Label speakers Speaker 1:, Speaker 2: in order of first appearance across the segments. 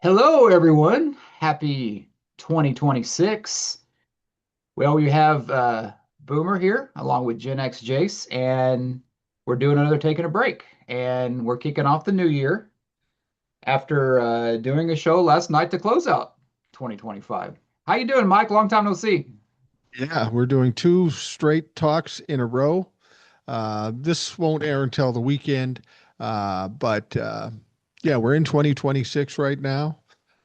Speaker 1: Hello, everyone. Happy 2026. Well, we have Boomer here along with Gen X Jace, and we're doing another taking a break. And we're kicking off the new year after doing a show last night to close out 2025. How you doing, Mike? Long time no see.
Speaker 2: Yeah, we're doing two straight talks in a row. This won't air until the weekend, but yeah, we're in 2026 right now.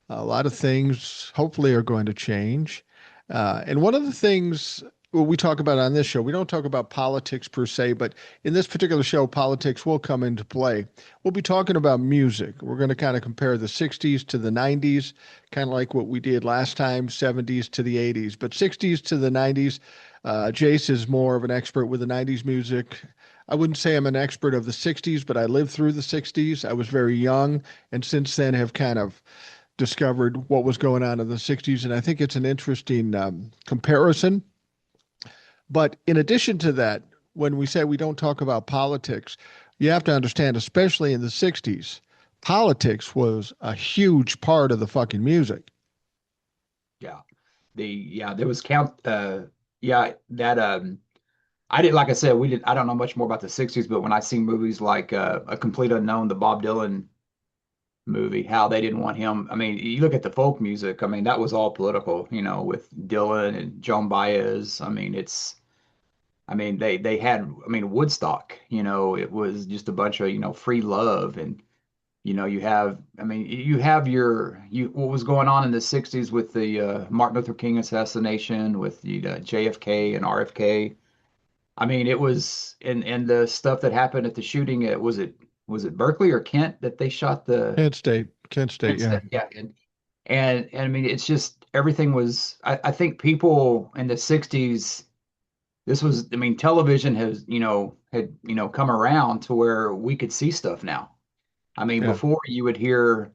Speaker 2: A lot of things hopefully are going to change. And one of the things we talk about on this show, we don't talk about politics per se, but in this particular show, politics will come into play. We'll be talking about music. We're going to kind of compare the 60s to the 90s, kind of like what we did last time, 70s to the 80s, but 60s to the 90s. Jace is more of an expert with the 90s music. I wouldn't say I'm an expert of the 60s, but I lived through the 60s. I was very young, and since then have kind of discovered what was going on in the 60s. And I think it's an interesting comparison. But in addition to that, when we say we don't talk about politics, you have to understand, especially in the 60s, politics was a huge part of the fucking music.
Speaker 1: Yeah. There was count yeah, that I did like I said, we did I don't know much more about the 60s, but when I see movies like A Complete Unknown, the Bob Dylan movie, how they didn't want him. I mean, you look at the folk music, I mean, that was all political, with Dylan and Joan Baez. I mean, they had, I mean, Woodstock, it was just a bunch of, free love. And, you have what was going on in the 60s with the Martin Luther King assassination, with the JFK and RFK. I mean, it was, and the stuff that happened at the shooting, was it Berkeley or Kent that they shot the
Speaker 2: Kent State,
Speaker 1: Kent
Speaker 2: yeah.
Speaker 1: State? Yeah. And I mean, it's just everything was, I think people in the 60s, this was, I mean, television had come around to where we could see stuff now. I mean,
Speaker 2: Yeah.
Speaker 1: before you would hear,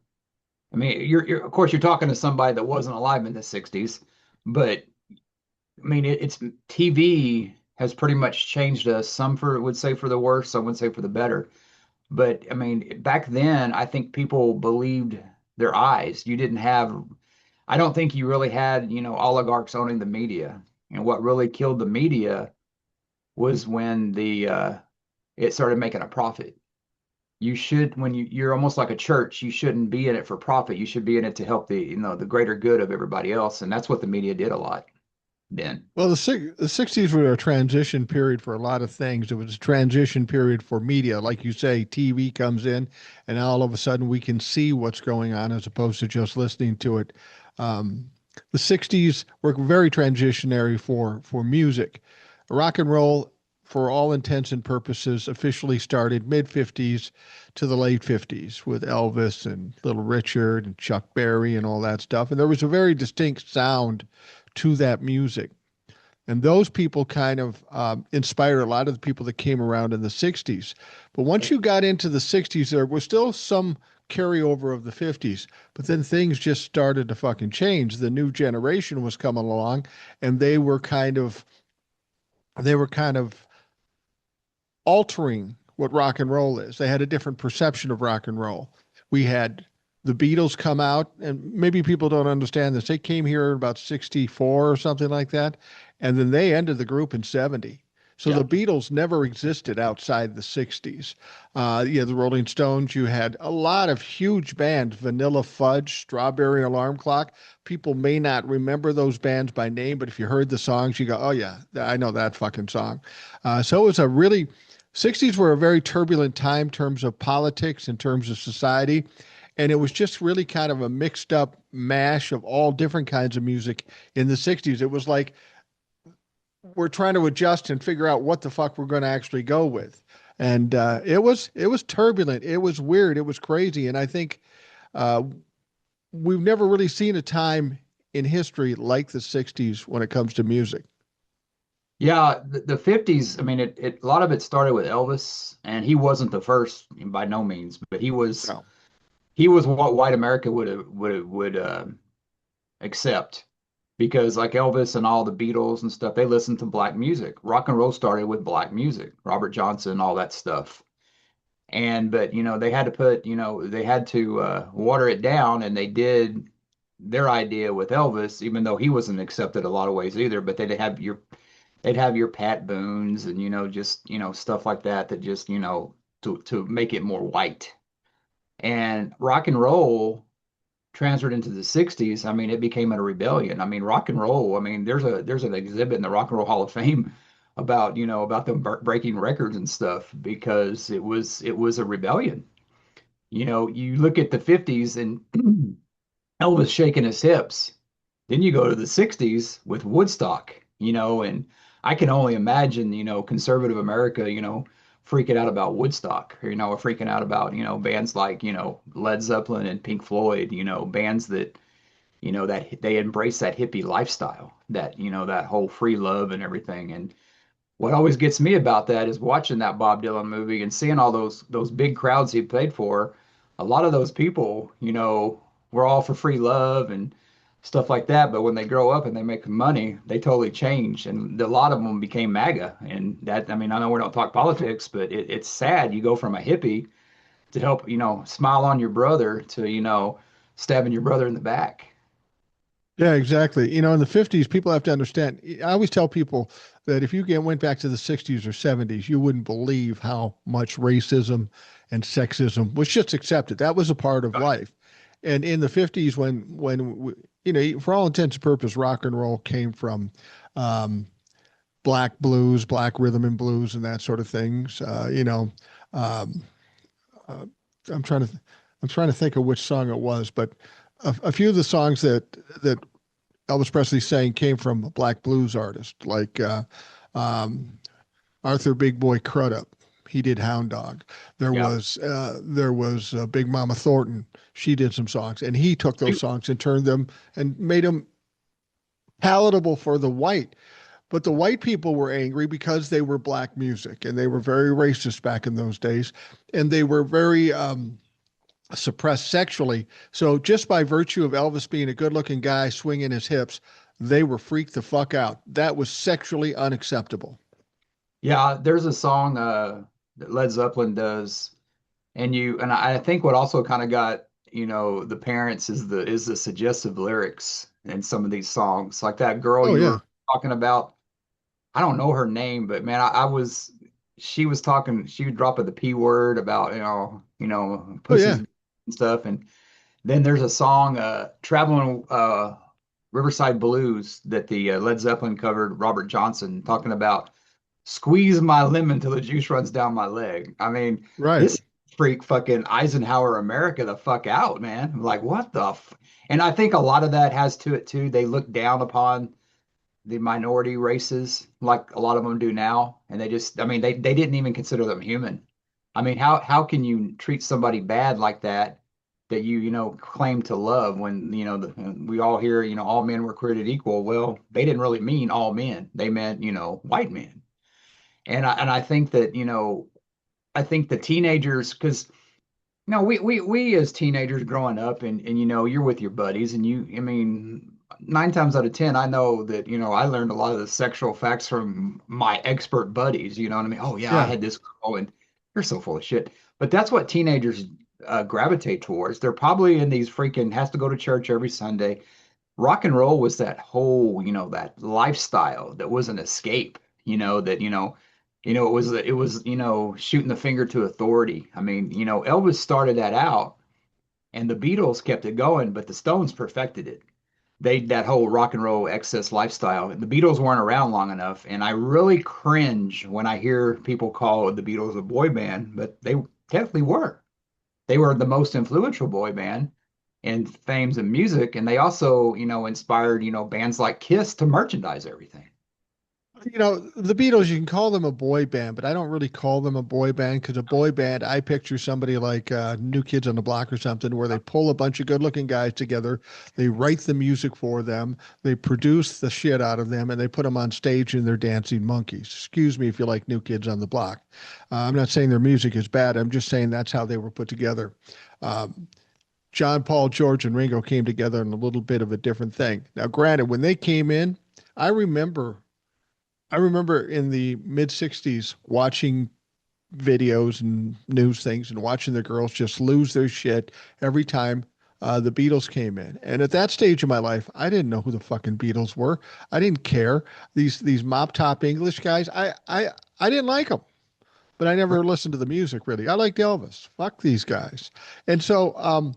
Speaker 1: I mean, of course, you're talking to somebody that wasn't alive in the 60s, but I mean, it's TV has pretty much changed us. Some would say for the worse, some would say for the better. But I mean, back then, I think people believed their eyes. You didn't have, I don't think you really had, oligarchs owning the media. And what really killed the media was when it started making a profit. You're almost like a church, you shouldn't be in it for profit. You should be in it to help the greater good of everybody else. And that's what the media did a lot then.
Speaker 2: Well, the 60s were a transition period for a lot of things. It was a transition period for media. Like you say, TV comes in, and all of a sudden we can see what's going on as opposed to just listening to it. Um, the 60s were very transitionary for music. Rock and roll, for all intents and purposes, officially started mid 50s to the late 50s with Elvis and Little Richard and Chuck Berry and all that stuff. And there was a very distinct sound to that music. And those people kind of inspired a lot of the people that came around in the 60s. But once you got into the 60s, there was still some carryover of the 50s. But then things just started to fucking change. The new generation was coming along, and they were kind of altering what rock and roll is. They had a different perception of rock and roll. We had the Beatles come out, and maybe people don't understand this. They came here in about 64 or something like that, and then they ended the group in 70. So the
Speaker 1: Yeah.
Speaker 2: Beatles never existed outside the 60s. Yeah, the Rolling Stones, you had a lot of huge bands, Vanilla Fudge, Strawberry Alarm Clock. People may not remember those bands by name, but if you heard the songs, you go, oh, yeah, I know that fucking song. So it was a really 60s were a very turbulent time in terms of politics, in terms of society. And it was just really kind of a mixed up mash of all different kinds of music in the 60s. It was like we're trying to adjust and figure out what the fuck we're going to actually go with. And it was turbulent. It was weird. It was crazy. And I think uh, we've never really seen a time in history like the 60s when it comes to music.
Speaker 1: Yeah, the 50s, I mean, a lot of it started with Elvis, and he wasn't the first by no means, but
Speaker 2: No.
Speaker 1: he was what white America would accept, because like Elvis and all the Beatles and stuff, they listened to black music. Rock and roll started with black music, Robert Johnson, all that stuff. And but they had to put they had to water it down, and they did their idea with Elvis, even though he wasn't accepted a lot of ways either. But they'd have your Pat Boones and just stuff like that that just to make it more white. And rock and roll transferred into the 60s. I mean, it became a rebellion. I mean, rock and roll, I mean, there's an exhibit in the Rock and Roll Hall of Fame about about them breaking records and stuff because it was a rebellion. You look at the 50s and Elvis shaking his hips. Then you go to the 60s with Woodstock, and I can only imagine, conservative America, freaking out about Woodstock, or, freaking out about, bands like, Led Zeppelin and Pink Floyd, bands that, that they embrace that hippie lifestyle, that, that whole free love and everything. And what always gets me about that is watching that Bob Dylan movie and seeing all those big crowds he played for. A lot of those people, were all for free love and stuff like that. But when they grow up and they make money, they totally change. And a lot of them became MAGA. And that, I mean, I know we don't talk politics, but it's sad. You go from a hippie to help, smile on your brother to, stabbing your brother in the back.
Speaker 2: Yeah, exactly. In the 50s, people have to understand. I always tell people that if you went back to the 60s or 70s, you wouldn't believe how much racism and sexism was just accepted. That was a part of life. And in the 50s, for all intents and purposes, rock and roll came from um, black blues, black rhythm and blues, and that sort of things. Um, uh, I'm trying to I'm trying to think of which song it was, but a few of the songs that Elvis Presley sang came from a black blues artist like um, Arthur Big Boy Crudup. He did Hound Dog.
Speaker 1: Yeah.
Speaker 2: There was Big Mama Thornton. She did some songs, and he took those songs and turned them and made them palatable for the white. But the white people were angry because they were black music, and they were very racist back in those days, and they were very suppressed sexually. So just by virtue of Elvis being a good-looking guy swinging his hips, they were freaked the fuck out. That was sexually unacceptable.
Speaker 1: Yeah, there's a song that Led Zeppelin does, and I think what also kind of got, the parents is the suggestive lyrics in some of these songs. Like that girl
Speaker 2: Oh
Speaker 1: you
Speaker 2: yeah,
Speaker 1: were talking about, I don't know her name, but man, she was talking, she would drop the P word about,
Speaker 2: oh
Speaker 1: pussies
Speaker 2: yeah,
Speaker 1: and stuff. And then there's a song, Traveling Riverside Blues, that the Led Zeppelin covered Robert Johnson, talking about squeeze my lemon till the juice runs down my leg. I mean,
Speaker 2: right.
Speaker 1: this freak fucking Eisenhower America the fuck out, man. Like, what the f and I think a lot of that has to it too. They look down upon the minority races like a lot of them do now. And they just, I mean, they didn't even consider them human. I mean, how can you treat somebody bad like that that you claim to love when, we all hear, all men were created equal. Well, they didn't really mean all men. They meant, white men. And I think that, I think the teenagers, because we as teenagers growing up, and you're with your buddies, and I mean, 9 times out of 10, I know that I learned a lot of the sexual facts from my expert buddies. You know what I mean? Oh yeah, I
Speaker 2: Yeah.
Speaker 1: had this girl, and you're so full of shit. But that's what teenagers gravitate towards. They're probably in these freaking has to go to church every Sunday. Rock and roll was that whole, that lifestyle that was an escape, that, it was, shooting the finger to authority. I mean, Elvis started that out and the Beatles kept it going, but the Stones perfected it. That whole rock and roll excess lifestyle. The Beatles weren't around long enough, and I really cringe when I hear people call the Beatles a boy band, but they technically were. They were the most influential boy band in fames of music, and they also, inspired, bands like Kiss to merchandise everything.
Speaker 2: The Beatles, you can call them a boy band, but I don't really call them a boy band because a boy band, I picture somebody like New Kids on the Block or something where they pull a bunch of good looking guys together, they write the music for them, they produce the shit out of them, and they put them on stage and they're dancing monkeys. Excuse me if you like New Kids on the Block. I'm not saying their music is bad, I'm just saying that's how they were put together. Um, John, Paul, George, and Ringo came together in a little bit of a different thing. Now, granted, when they came in, I remember I remember in the mid 60s watching videos and news things and watching the girls just lose their shit every time the Beatles came in. And at that stage of my life, I didn't know who the fucking Beatles were. I didn't care. These mop top English guys, I didn't like them, but I never listened to the music really. I liked Elvis. Fuck these guys. And so,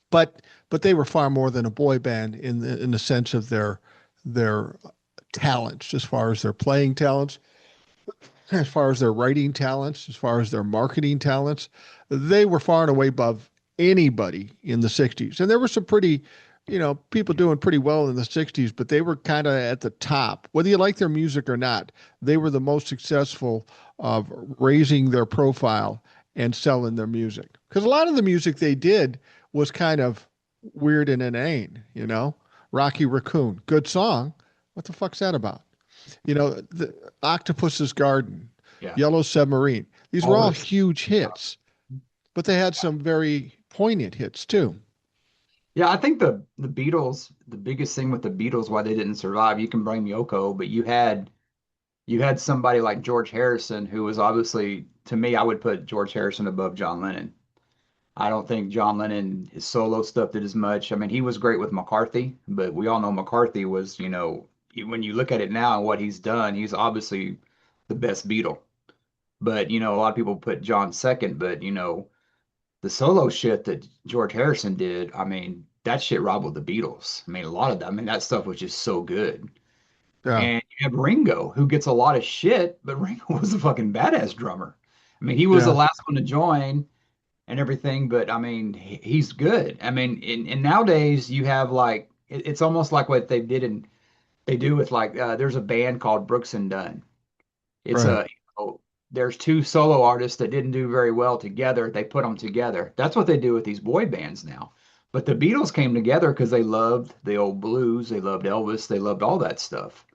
Speaker 2: but they were far more than a boy band in the sense of their talents, as far as their playing talents, as far as their writing talents, as far as their marketing talents. They were far and away above anybody in the 60s. And there were some pretty, people doing pretty well in the 60s, but they were kind of at the top. Whether you like their music or not, they were the most successful of raising their profile and selling their music. Because a lot of the music they did was kind of weird and inane. Rocky Raccoon, good song. What the fuck's that about? The Octopus's Garden,
Speaker 1: Yeah.
Speaker 2: Yellow Submarine. These were
Speaker 1: All
Speaker 2: all
Speaker 1: this.
Speaker 2: huge hits, but they had some very poignant hits too.
Speaker 1: Yeah, I think the Beatles, the biggest thing with the Beatles, why they didn't survive, you can blame Yoko, but you had somebody like George Harrison, who was obviously, to me, I would put George Harrison above John Lennon. I don't think John Lennon, his solo stuff did as much. I mean, he was great with McCarthy, but we all know McCarthy was, when you look at it now and what he's done, he's obviously the best Beatle. But, a lot of people put John second, but, the solo shit that George Harrison did, I mean, that shit rivaled the Beatles. I mean, a lot of that, I mean, that stuff was just so good.
Speaker 2: Yeah,
Speaker 1: And you have Ringo, who gets a lot of shit, but Ringo was a fucking badass drummer. I mean, he was the
Speaker 2: yeah,
Speaker 1: last one to join and everything, but I mean, he's good. I mean, and nowadays you have like, it's almost like what they do with like, there's a band called Brooks and Dunn. It's
Speaker 2: right.
Speaker 1: there's two solo artists that didn't do very well together. They put them together. That's what they do with these boy bands now. But the Beatles came together because they loved the old blues, they loved Elvis, they loved all that stuff.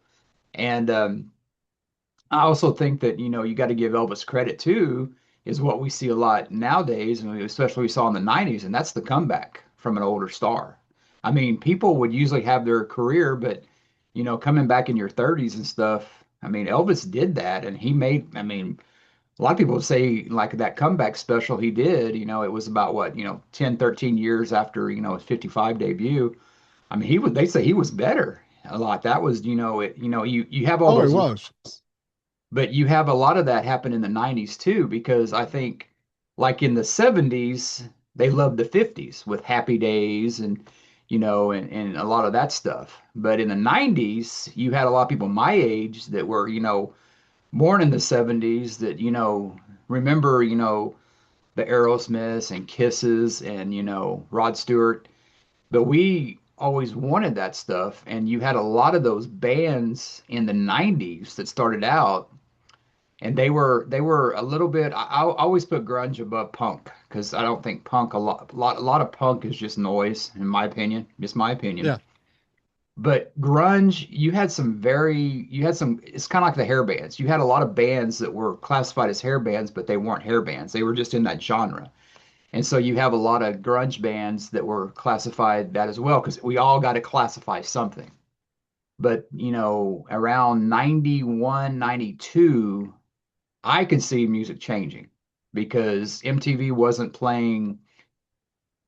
Speaker 1: And I also think that, you got to give Elvis credit too, is what we see a lot nowadays, and especially we saw in the 90s, and that's the comeback from an older star. I mean, people would usually have their career, but, coming back in your 30s and stuff, I mean, Elvis did that, and I mean, a lot of people say like that comeback special he did, it was about what, 10, 13 years after, his 55 debut. I mean, they say he was better a lot. That was, you have all
Speaker 2: Oh, it
Speaker 1: those,
Speaker 2: was.
Speaker 1: but you have a lot of that happen in the 90s too, because I think like in the 70s, they loved the 50s with Happy Days and, and a lot of that stuff. But in the 90s, you had a lot of people my age that were, born in the 70s that, remember, the Aerosmiths and Kisses and, Rod Stewart. But we always wanted that stuff. And you had a lot of those bands in the 90s that started out and they were a little bit. I always put grunge above punk because I don't think punk a lot of punk is just noise in my opinion, just my opinion.
Speaker 2: Yeah.
Speaker 1: But grunge, you had some. It's kind of like the hair bands. You had a lot of bands that were classified as hair bands, but they weren't hair bands. They were just in that genre. And so you have a lot of grunge bands that were classified that as well because we all got to classify something. But around 91, 92. I could see music changing because MTV wasn't playing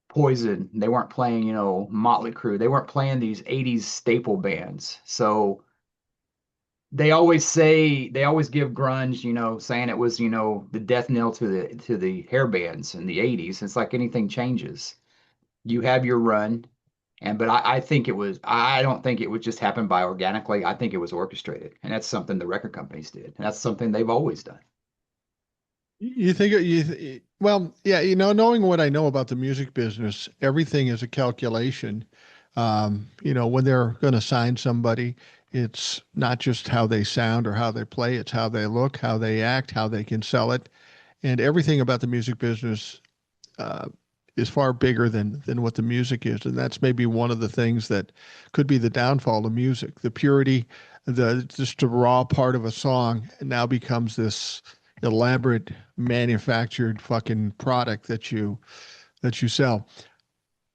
Speaker 1: Poison. They weren't playing, Motley Crue. They weren't playing these 80s staple bands. So they always give grunge, saying it was, the death knell to the hair bands in the 80s. It's like anything changes. You have your run. But I think I don't think it would just happen by organically. I think it was orchestrated. And that's something the record companies did. And that's something they've always done.
Speaker 2: You think well, yeah, knowing what I know about the music business, everything is a calculation. When they're going to sign somebody, it's not just how they sound or how they play, it's how they look, how they act, how they can sell it. And everything about the music business uh, is far bigger than what the music is, and that's maybe one of the things that could be the downfall of music. The purity, the just the raw part of a song now becomes this elaborate manufactured fucking product that you sell.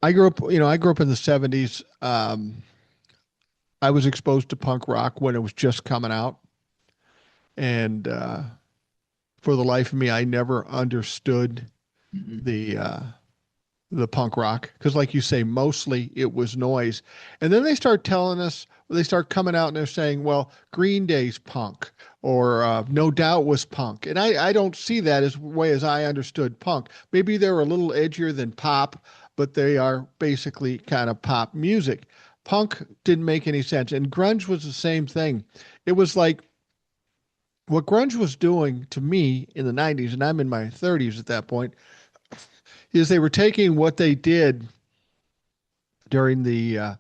Speaker 2: I grew up in the 70s. I was exposed to punk rock when it was just coming out, and for the life of me, I never understood
Speaker 1: Mhm.
Speaker 2: the uh, the punk rock because, like you say, mostly it was noise. And then they start telling us, they start coming out and they're saying, well, Green Day's punk or No Doubt was punk. And I don't see that as way as I understood punk. Maybe they're a little edgier than pop, but they are basically kind of pop music. Punk didn't make any sense. And grunge was the same thing. It was like what grunge was doing to me in the 90s, and I'm in my 30s at that point, is they were taking what they did during the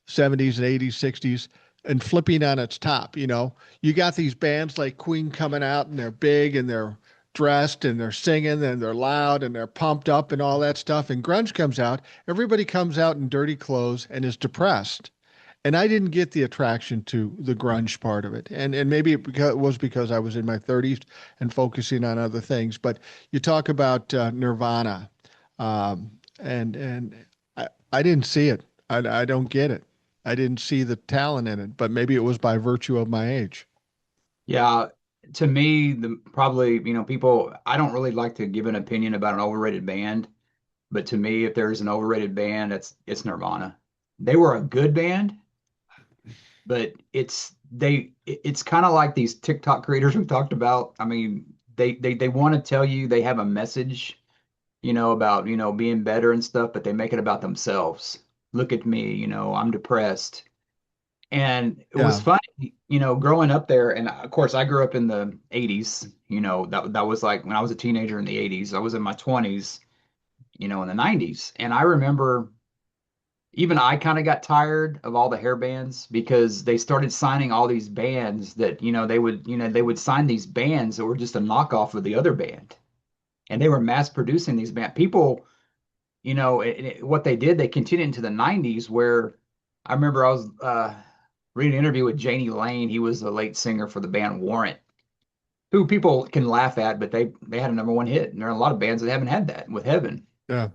Speaker 2: 70s and 80s, 60s and flipping on its top. You know, you got these bands like Queen coming out and they're big and they're dressed and they're singing and they're loud and they're pumped up and all that stuff. And grunge comes out, everybody comes out in dirty clothes and is depressed. And I didn't get the attraction to the grunge part of it. And maybe it was because I was in my 30s and focusing on other things. But you talk about Nirvana, and I didn't see it. I don't get it. I didn't see the talent in it, but maybe it was by virtue of my age.
Speaker 1: Yeah, to me, the probably, people, I don't really like to give an opinion about an overrated band, but to me, if there's an overrated band, it's Nirvana. They were a good band, but it's kind of like these TikTok creators we talked about. I mean, they want to tell you they have a message, about, being better and stuff, but they make it about themselves. Look at me, I'm depressed. And it was
Speaker 2: Yeah.
Speaker 1: funny, growing up there. And of course, I grew up in the 80s. That was like when I was a teenager in the 80s. I was in my 20s, in the 90s. And I remember even I kind of got tired of all the hair bands because they started signing all these bands that, they would sign these bands that were just a knockoff of the other band. And they were mass producing these band people, what they did, they continued into the 90s where I remember I was reading an interview with Janie Lane. He was the late singer for the band Warrant, who people can laugh at, but they had a number one hit. And there are a lot of bands that haven't had that with Heaven.
Speaker 2: Yeah.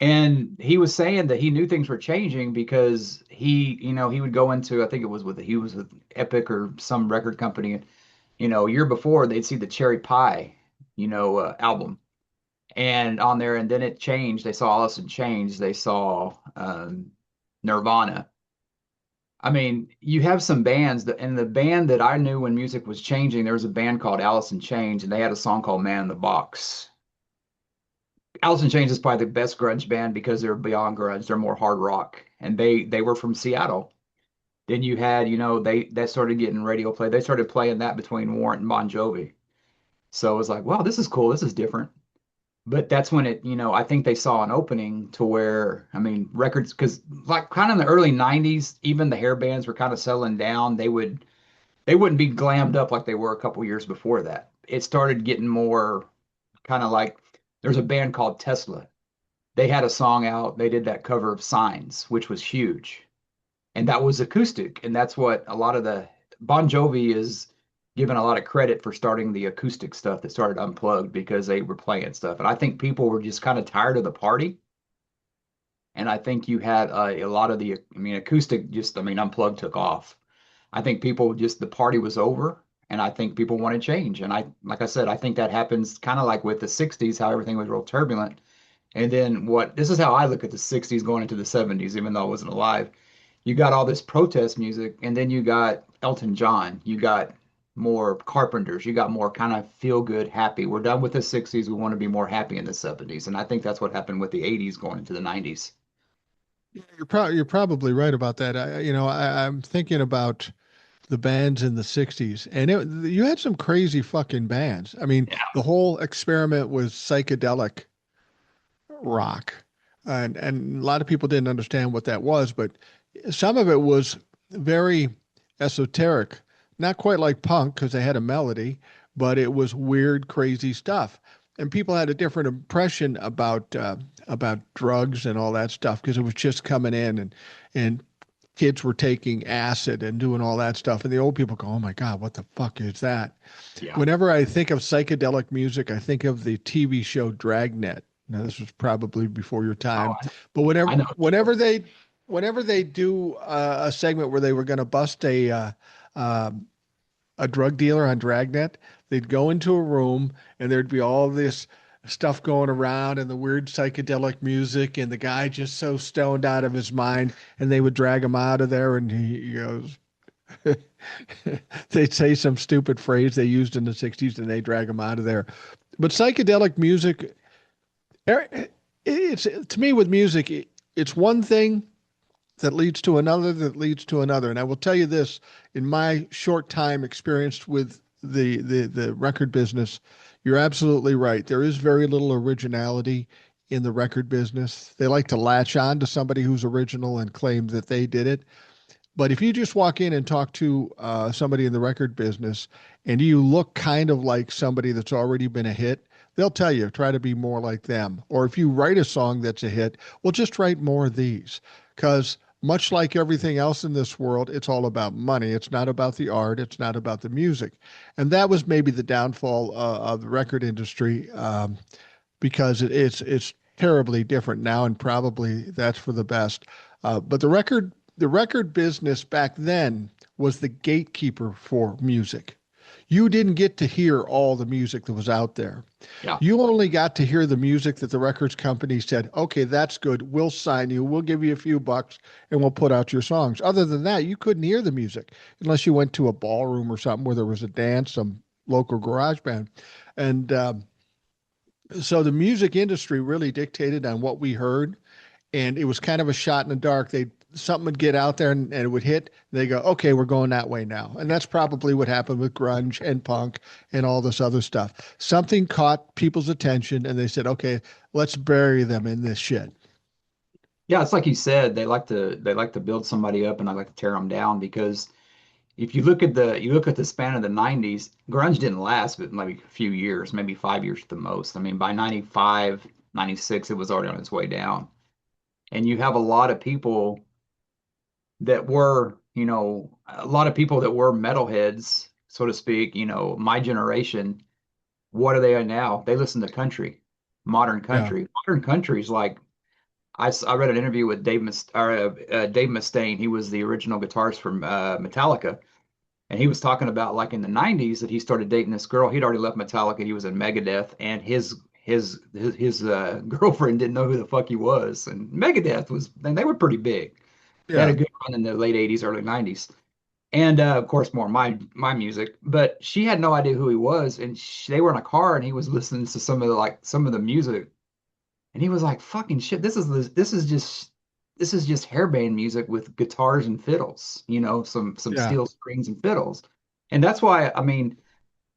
Speaker 1: And he was saying that he knew things were changing because he would go into, I think he was with Epic or some record company. And, a year before they'd see the Cherry Pie, album and on there, and then it changed. They saw Alice in Chains. They saw Nirvana. I mean, you have some bands that, and the band that I knew when music was changing, there was a band called Alice in Chains, and they had a song called Man in the Box. Alice in Chains is probably the best grunge band because they're beyond grunge. They're more hard rock, and they were from Seattle. Then you had, they started getting radio play. They started playing that between Warrant and Bon Jovi. So it was like, wow, this is cool. This is different. But that's when I think they saw an opening to where, I mean, records, because like kind of in the early 90s, even the hair bands were kind of settling down. They wouldn't be glammed up like they were a couple years before that. It started getting more kind of like there's a band called Tesla. They had a song out. They did that cover of Signs, which was huge. And that was acoustic. And that's what a lot of the Bon Jovi is given a lot of credit for starting the acoustic stuff that started Unplugged because they were playing stuff. And I think people were just kind of tired of the party. And I think you had a lot of I mean, acoustic just, I mean, Unplugged took off. I think people just, the party was over. And I think people want to change. And like I said, I think that happens kind of like with the 60s, how everything was real turbulent. And then this is how I look at the 60s going into the 70s, even though I wasn't alive. You got all this protest music, and then you got Elton John, you got more Carpenters, you got more kind of feel good, happy. We're done with the 60s. We want to be more happy in the 70s. And I think that's what happened with the 80s going into the 90s.
Speaker 2: You're probably right about that. I'm thinking about the bands in the 60s and you had some crazy fucking bands. I mean,
Speaker 1: Yeah.
Speaker 2: the whole experiment was psychedelic rock. And a lot of people didn't understand what that was, but some of it was very esoteric, not quite like punk because they had a melody, but it was weird, crazy stuff. And people had a different impression about drugs and all that stuff because it was just coming in and kids were taking acid and doing all that stuff. And the old people go, "Oh my God, what the fuck is that?"
Speaker 1: Yeah.
Speaker 2: Whenever I think of psychedelic music, I think of the TV show Dragnet. Now, this was probably before your
Speaker 1: Oh,
Speaker 2: time, but whenever
Speaker 1: I know.
Speaker 2: whenever they whenever they do a segment where they were going to bust um a drug dealer on Dragnet, They'd go into a room and there'd be all this stuff going around and the weird psychedelic music and the guy just so stoned out of his mind and they would drag him out of there and he goes they'd say some stupid phrase they used in the 60s and they drag him out of there. But psychedelic music, it's to me with music, it's one thing that leads to another that leads to another. And I will tell you this, in my short time experienced with the record business, you're absolutely right. There is very little originality in the record business. They like to latch on to somebody who's original and claim that they did it. But if you just walk in and talk to somebody in the record business and you look kind of like somebody that's already been a hit, they'll tell you try to be more like them. Or if you write a song that's a hit, well, just write more of these. Because much like everything else in this world, it's all about money. It's not about the art. It's not about the music. And that was maybe the downfall of the record industry because it's terribly different now, and probably that's for the best. But the record business back then was the gatekeeper for music. You didn't get to hear all the music that was out there.
Speaker 1: Yeah.
Speaker 2: You only got to hear the music that the records company said, okay, that's good. We'll sign you. We'll give you a few bucks and we'll put out your songs. Other than that, you couldn't hear the music unless you went to a ballroom or something where there was a dance, some local garage band. And so the music industry really dictated on what we heard, and it was kind of a shot in the dark. They something would get out there and it would hit. They go, okay, we're going that way now, and that's probably what happened with grunge and punk and all this other stuff. Something caught people's attention, and they said, okay, let's bury them in this shit.
Speaker 1: Yeah, it's like you said, they like to build somebody up and I like to tear them down because if you look at the span of the 90s, grunge didn't last but maybe a few years, maybe 5 years at the most. I mean, by 95, 96, it was already on its way down. And you have a lot of people that were, a lot of people that were metalheads, so to speak, my generation, what are they now? They listen to country, modern
Speaker 2: Yeah.
Speaker 1: country. Modern country is like I read an interview with Dave Mustaine. He was the original guitarist from Metallica, and he was talking about like in the 90s that he started dating this girl. He'd already left Metallica. He was in Megadeth, and his girlfriend didn't know who the fuck he was. And Megadeth was, and they were pretty big. They had a
Speaker 2: Yeah.
Speaker 1: good run in the late 80s, early 90s. And of course, more my music, but she had no idea who he was, and they were in a car, and he was listening to some of the music, and he was like, "Fucking shit! This is just hairband music with guitars and fiddles, some
Speaker 2: Yeah.
Speaker 1: steel strings and fiddles." And that's why, I mean,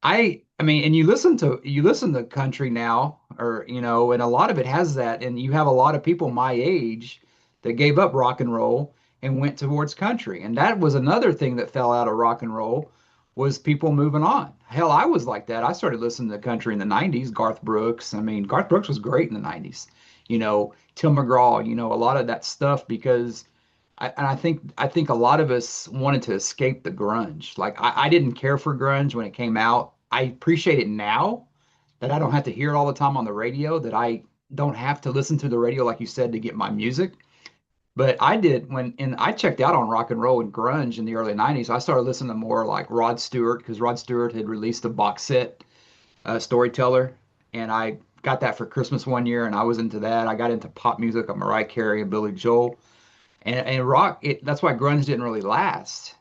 Speaker 1: I mean, and you listen to country now, or and a lot of it has that, and you have a lot of people my age that gave up rock and roll and went towards country, and that was another thing that fell out of rock and roll was people moving on. Hell, I was like that. I started listening to country in the 90s, Garth Brooks. I mean, Garth Brooks was great in the 90s. Tim McGraw, a lot of that stuff because I think a lot of us wanted to escape the grunge. Like I didn't care for grunge when it came out. I appreciate it now that I don't have to hear it all the time on the radio, that I don't have to listen to the radio, like you said, to get my music. But I did and I checked out on rock and roll and grunge in the early 90s. I started listening to more like Rod Stewart because Rod Stewart had released a box set, Storyteller, and I got that for Christmas one year and I was into that. I got into pop music of Mariah Carey and Billy Joel. And rock, that's why grunge didn't really last.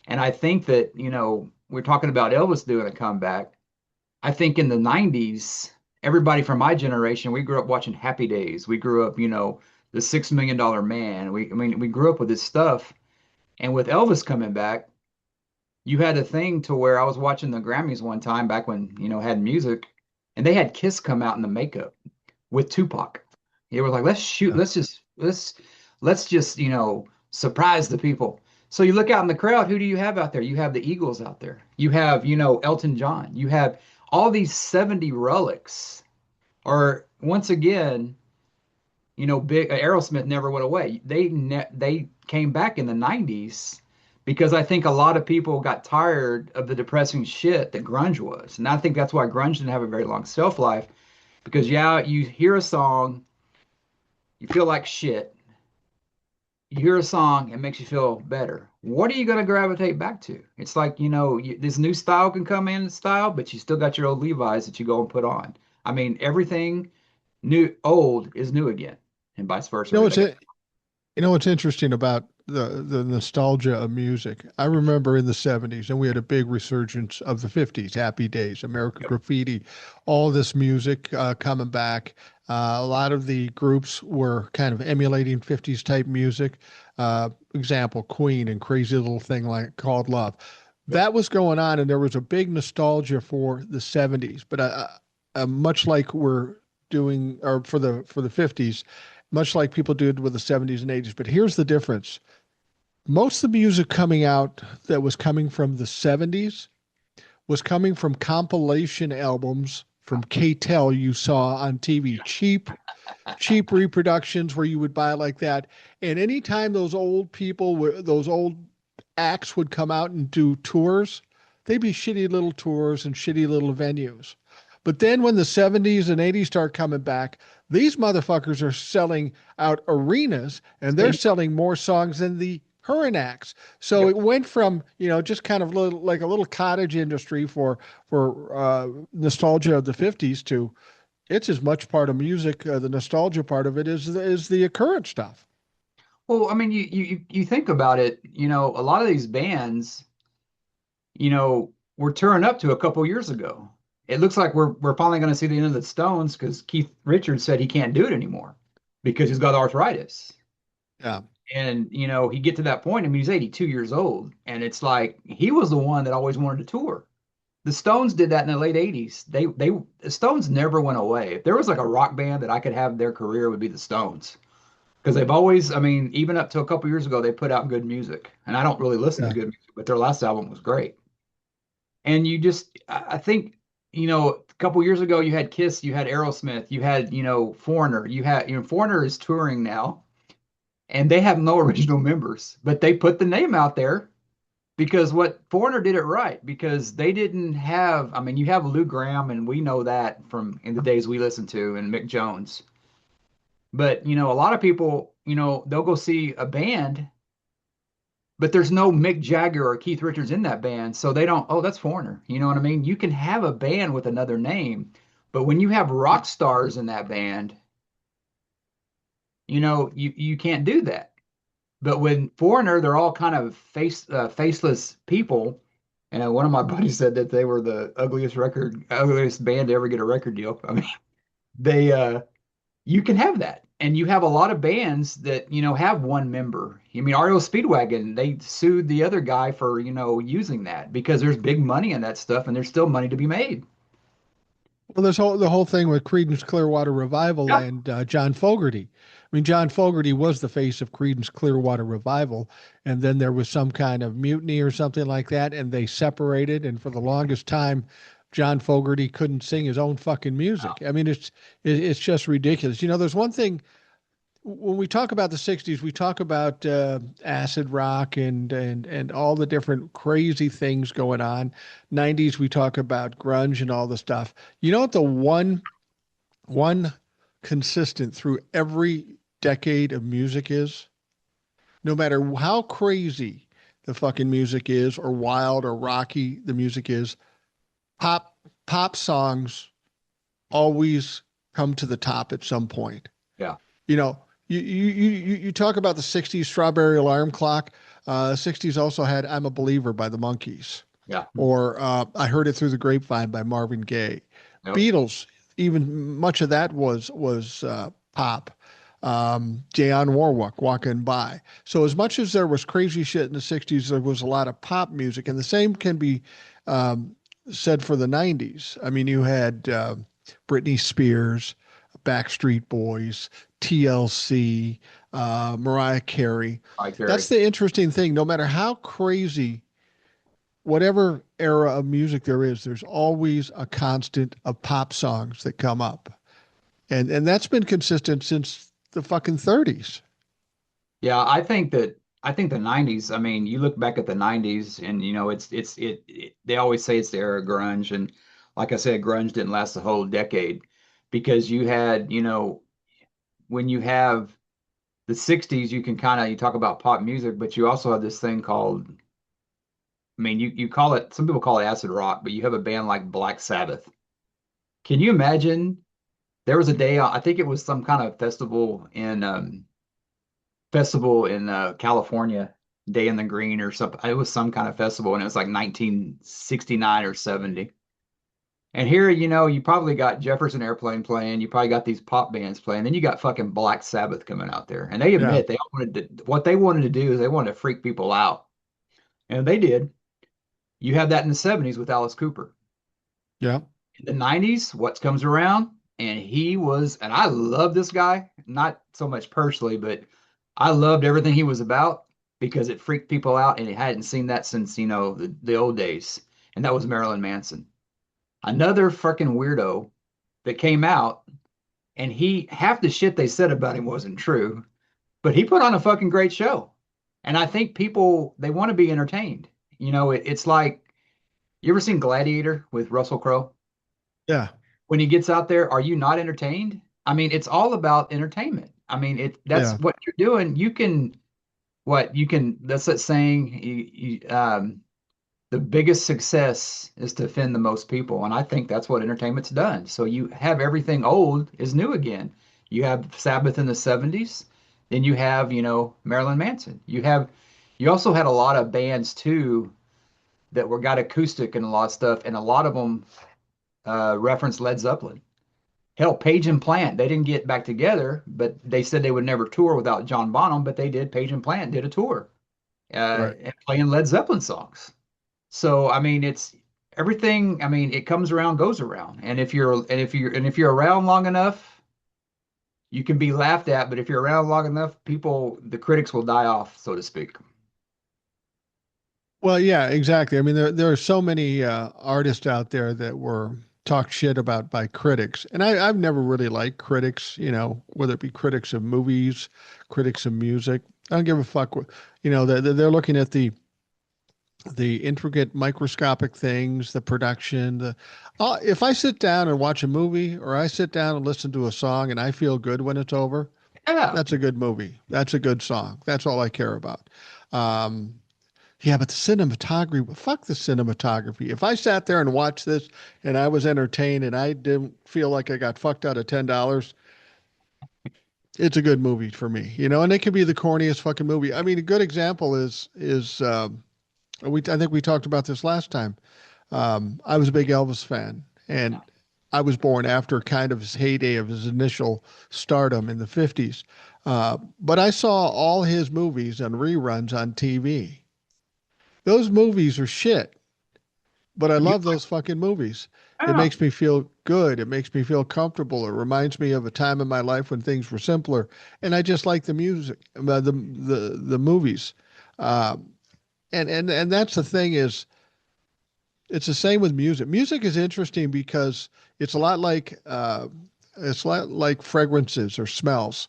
Speaker 1: And I think that, we're talking about Elvis doing a comeback. I think in the 90s, everybody from my generation, we grew up watching Happy Days. We grew up, the $6 Million Man. I mean, we grew up with this stuff. And with Elvis coming back, you had a thing to where I was watching the Grammys one time back when, had music, and they had Kiss come out in the makeup with Tupac. They were like, let's shoot,
Speaker 2: Yeah.
Speaker 1: let's just, surprise the people. So you look out in the crowd, who do you have out there? You have the Eagles out there. You have, Elton John. You have all these 70 relics. Or once again, big Aerosmith never went away. They came back in the 90s because I think a lot of people got tired of the depressing shit that grunge was. And I think that's why grunge didn't have a very long shelf life because yeah, you hear a song, you feel like shit. You hear a song, it makes you feel better. what are you going to gravitate back to? It's like, this new style can come in style, but you still got your old Levi's that you go and put on. I mean, everything old is new again, and vice versa.
Speaker 2: You know,
Speaker 1: Or
Speaker 2: it's
Speaker 1: they got,
Speaker 2: You know what's interesting about the nostalgia of music? I remember in the 70s, and we had a big resurgence of the 50s, Happy Days, American
Speaker 1: yep,
Speaker 2: Graffiti, all this music coming back. A lot of the groups were kind of emulating 50s type music. Example, Queen and Crazy Little Thing like called Love.
Speaker 1: yep.
Speaker 2: That was going on, and there was a big nostalgia for the 70s. But much like we're doing, or for the 50s, much like people did with the 70s and 80s. But here's the difference. Most of the music coming out that was coming from the 70s was coming from compilation albums from KTEL you saw on TV. Cheap reproductions where you would buy like that. And anytime those old people, those old acts would come out and do tours, they'd be shitty little tours and shitty little venues. But then when the 70s and 80s start coming back, these motherfuckers are selling out arenas and they're
Speaker 1: Stadium.
Speaker 2: selling more songs than the current acts. So
Speaker 1: Yep.
Speaker 2: it went from, just kind of like a little cottage industry for nostalgia of the 50s to it's as much part of music, the nostalgia part of it is the current stuff.
Speaker 1: Well, I mean, you think about it, a lot of these bands, were touring up to a couple years ago. It looks like we're finally going to see the end of the Stones because Keith Richards said he can't do it anymore because he's got arthritis.
Speaker 2: Yeah.
Speaker 1: And he get to that point. I mean, he's 82 years old, and it's like he was the one that always wanted to tour. The Stones did that in the late 80s. The Stones never went away. If there was like a rock band that I could have their career, it would be the Stones. Because they've always, I mean, even up to a couple years ago, they put out good music. And I don't really listen to
Speaker 2: Yeah.
Speaker 1: good music, but their last album was great. And I think, a couple years ago, you had Kiss, you had Aerosmith, you had, Foreigner, Foreigner is touring now, and they have no original members, but they put the name out there because what Foreigner did it right because they didn't have, I mean, you have Lou Graham, and we know that from in the days we listened to, and Mick Jones. But, a lot of people, they'll go see a band, but there's no Mick Jagger or Keith Richards in that band. So they don't, oh, that's Foreigner. You know what I mean? You can have a band with another name, but when you have rock stars in that band, you can't do that. But when Foreigner, they're all kind of faceless people. And one of my buddies said that they were the ugliest band to ever get a record deal. I mean, they you can have that. And you have a lot of bands that, have one member. I mean, REO Speedwagon, they sued the other guy for, using that because there's big money in that stuff and there's still money to be made.
Speaker 2: Well, the whole thing with Creedence Clearwater Revival
Speaker 1: Yeah.
Speaker 2: and John Fogerty. I mean, John Fogerty was the face of Creedence Clearwater Revival, and then there was some kind of mutiny or something like that, and they separated. And for the longest time, John Fogerty couldn't sing his own fucking music. I mean, it's just ridiculous. There's one thing when we talk about the 60s, we talk about acid rock and all the different crazy things going on. 90s, we talk about grunge and all the stuff. You know what the one consistent through every decade of music is? No matter how crazy the fucking music is or wild or rocky the music is, pop pop songs always come to the top at some point.
Speaker 1: Yeah.
Speaker 2: you know, you talk about the 60s Strawberry Alarm Clock. 60s also had I'm a Believer by the Monkees,
Speaker 1: Yeah.
Speaker 2: or I Heard It Through the Grapevine by Marvin Gaye.
Speaker 1: Yep.
Speaker 2: Beatles, even much of that was pop. Dionne Warwick, Walking By. So as much as there was crazy shit in the 60s, there was a lot of pop music. And the same can be um, said for the 90s. I mean, you had Britney Spears, Backstreet Boys, TLC, Mariah Carey.
Speaker 1: I
Speaker 2: That's
Speaker 1: carry.
Speaker 2: the interesting thing. No matter how crazy, whatever era of music there is, there's always a constant of pop songs that come up. And that's been consistent since the fucking 30s.
Speaker 1: Yeah, I think the 90s, I mean, you look back at the 90s and they always say it's the era of grunge, and like I said, grunge didn't last the whole decade because you had, when you have the 60s, you can kind of, you talk about pop music, but you also have this thing called, I mean, you call it, some people call it acid rock, but you have a band like Black Sabbath. Can you imagine? There was a day, I think it was some kind of festival in California, Day in the Green or something. It was some kind of festival, and it was like 1969 or 70. And here, you probably got Jefferson Airplane playing. You probably got these pop bands playing. Then you got fucking Black Sabbath coming out there, and they
Speaker 2: Yeah.
Speaker 1: admit they all wanted to. What they wanted to do is they wanted to freak people out, and they did. You have that in the 70s with Alice Cooper.
Speaker 2: Yeah.
Speaker 1: In the 90s, what comes around, and and I love this guy, not so much personally, but I loved everything he was about because it freaked people out, and it hadn't seen that since, the old days. And that was Marilyn Manson. Another fucking weirdo that came out, and half the shit they said about him wasn't true, but he put on a fucking great show. And I think people, they want to be entertained. It's like, you ever seen Gladiator with Russell Crowe?
Speaker 2: Yeah.
Speaker 1: When he gets out there, are you not entertained? I mean, it's all about entertainment. I mean, that's
Speaker 2: Yeah.
Speaker 1: what you're doing. That's that saying, the biggest success is to offend the most people. And I think that's what entertainment's done. So you have everything old is new again. You have Sabbath in the 70s, then you have, Marilyn Manson. You also had a lot of bands too that were got acoustic and a lot of stuff, and a lot of them reference Led Zeppelin. Hell, Page and Plant, they didn't get back together, but they said they would never tour without John Bonham, but they did. Page and Plant did a tour
Speaker 2: Right.
Speaker 1: and playing Led Zeppelin songs. So, I mean, it's everything. I mean, it comes around, goes around. And if you're around long enough, you can be laughed at. But if you're around long enough, the critics will die off, so to speak.
Speaker 2: Well, yeah, exactly. I mean, there are so many artists out there that were talked shit about by critics, and I've never really liked critics. Whether it be critics of movies, critics of music. I don't give a fuck. They're looking at the intricate microscopic things, the production. If I sit down and watch a movie, or I sit down and listen to a song, and I feel good when it's over,
Speaker 1: Yeah,
Speaker 2: that's a good movie. That's a good song. That's all I care about. Um, yeah, but the cinematography, well, fuck the cinematography. If I sat there and watched this and I was entertained and I didn't feel like I got fucked out of $10, it's a good movie for me, and it could be the corniest fucking movie. I mean, a good example I think we talked about this last time. I was a big Elvis fan, and I was born after kind of his heyday of his initial stardom in the 50s. But I saw all his movies and reruns on TV. Those movies are shit, but I
Speaker 1: you,
Speaker 2: love those fucking movies. It
Speaker 1: yeah,
Speaker 2: makes me feel good. It makes me feel comfortable. It reminds me of a time in my life when things were simpler, and I just like the music, the movies. Um, and that's the thing is, it's the same with music. Music is interesting because it's a lot like fragrances or smells.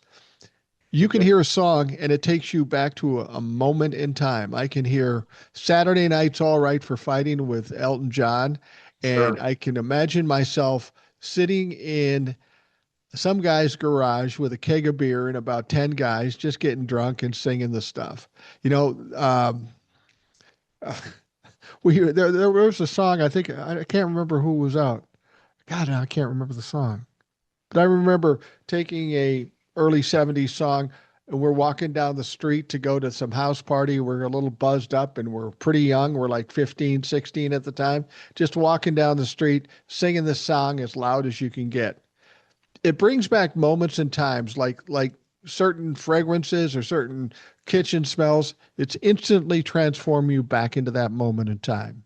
Speaker 2: You can
Speaker 1: okay,
Speaker 2: hear a song and it takes you back to a moment in time. I can hear Saturday Night's All Right for Fighting with Elton John, and
Speaker 1: sure.
Speaker 2: I can imagine myself sitting in some guy's garage with a keg of beer and about 10 guys just getting drunk and singing the stuff. You know, there was a song, I think, I can't remember who was out. God, I can't remember the song. But I remember taking a early 70s song and we're walking down the street to go to some house party. We're a little buzzed up and we're pretty young. We're like 15, 16 at the time. Just walking down the street, singing this song as loud as you can get. It brings back moments and times like certain fragrances or certain kitchen smells. It's instantly transform you back into that moment in time.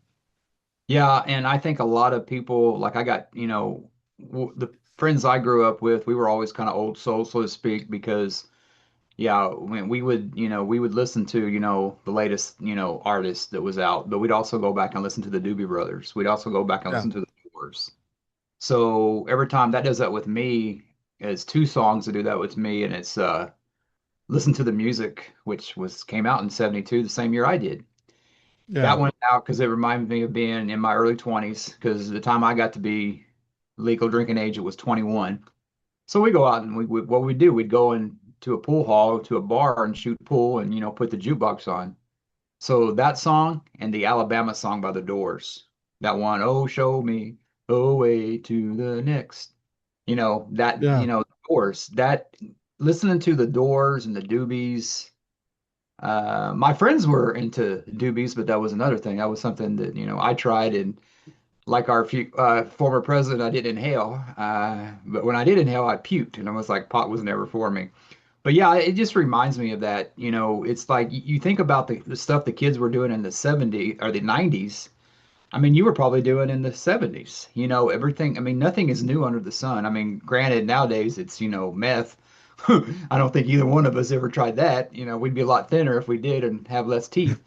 Speaker 1: Yeah, and I think a lot of people, like I got, the friends I grew up with, we were always kind of old soul, so to speak, because yeah, when we would listen to, the latest, artist that was out, but we'd also go back and listen to the Doobie Brothers. We'd also go back and
Speaker 2: Yeah.
Speaker 1: listen to the Doors. So every time that does that with me, it's two songs to do that with me, and it's listen to the music, which was came out in 72, the same year I did.
Speaker 2: Yeah.
Speaker 1: That went out because it reminded me of being in my early 20s, because the time I got to be legal drinking age, it was 21. So we go out and what we do, we'd go and to a pool hall, to a bar and shoot pool and, put the jukebox on. So that song and the Alabama song by the Doors, that one, oh, show me the way to the next,
Speaker 2: Yeah.
Speaker 1: Doors, that listening to the Doors and the Doobies. My friends were into Doobies, but that was another thing. That was something that, I tried and like our former president, I did inhale. But when I did inhale, I puked and I was like, pot was never for me. But yeah, it just reminds me of that. It's like you think about the stuff the kids were doing in the 70s or the 90s. I mean, you were probably doing in the 70s. Everything. I mean, nothing is new under the sun. I mean, granted, nowadays it's, meth. I don't think either one of us ever tried that. We'd be a lot thinner if we did and have less teeth.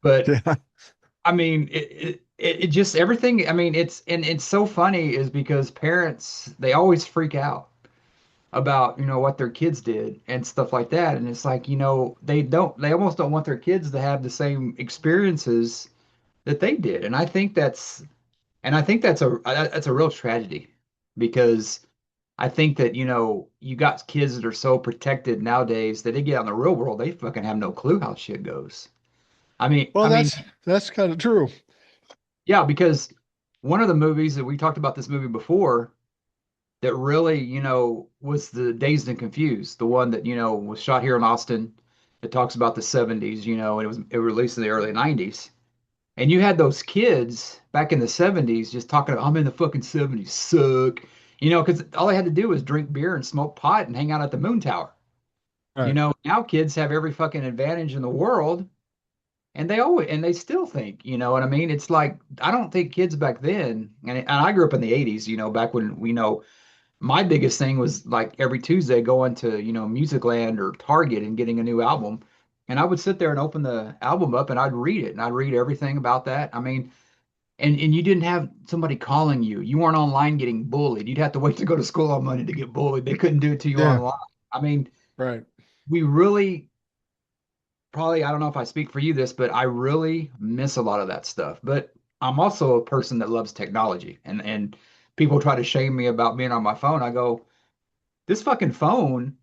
Speaker 1: But
Speaker 2: Yeah.
Speaker 1: I mean, it just everything. I mean, it's so funny is because parents, they always freak out about, what their kids did and stuff like that. And it's like, they almost don't want their kids to have the same experiences that they did. And I think that's a real tragedy because I think that, you got kids that are so protected nowadays that they get out in the real world, they fucking have no clue how shit goes. I mean,
Speaker 2: Well,
Speaker 1: I mean,
Speaker 2: that's kind of true.
Speaker 1: yeah, because one of the movies that we talked about this movie before that really, was the Dazed and Confused, the one that, was shot here in Austin. It talks about the 70s, and it released in the early 90s. And you had those kids back in the 70s just talking about, I'm in the fucking 70s, suck. Because all they had to do was drink beer and smoke pot and hang out at the moon tower.
Speaker 2: Right.
Speaker 1: Now kids have every fucking advantage in the world and they still think, you know what I mean? It's like I don't think kids back then, and I grew up in the 80s, back when my biggest thing was like every Tuesday going to, Musicland or Target and getting a new album. And I would sit there and open the album up and I'd read it and I'd read everything about that. I mean, and you didn't have somebody calling you. You weren't online getting bullied. You'd have to wait to go to school on Monday to get bullied. They couldn't do it to you
Speaker 2: Yeah.
Speaker 1: online. I mean,
Speaker 2: Right.
Speaker 1: we really probably, I don't know if I speak for you this, but I really miss a lot of that stuff. But I'm also a person that loves technology and people try to shame me about being on my phone. I go, this fucking phone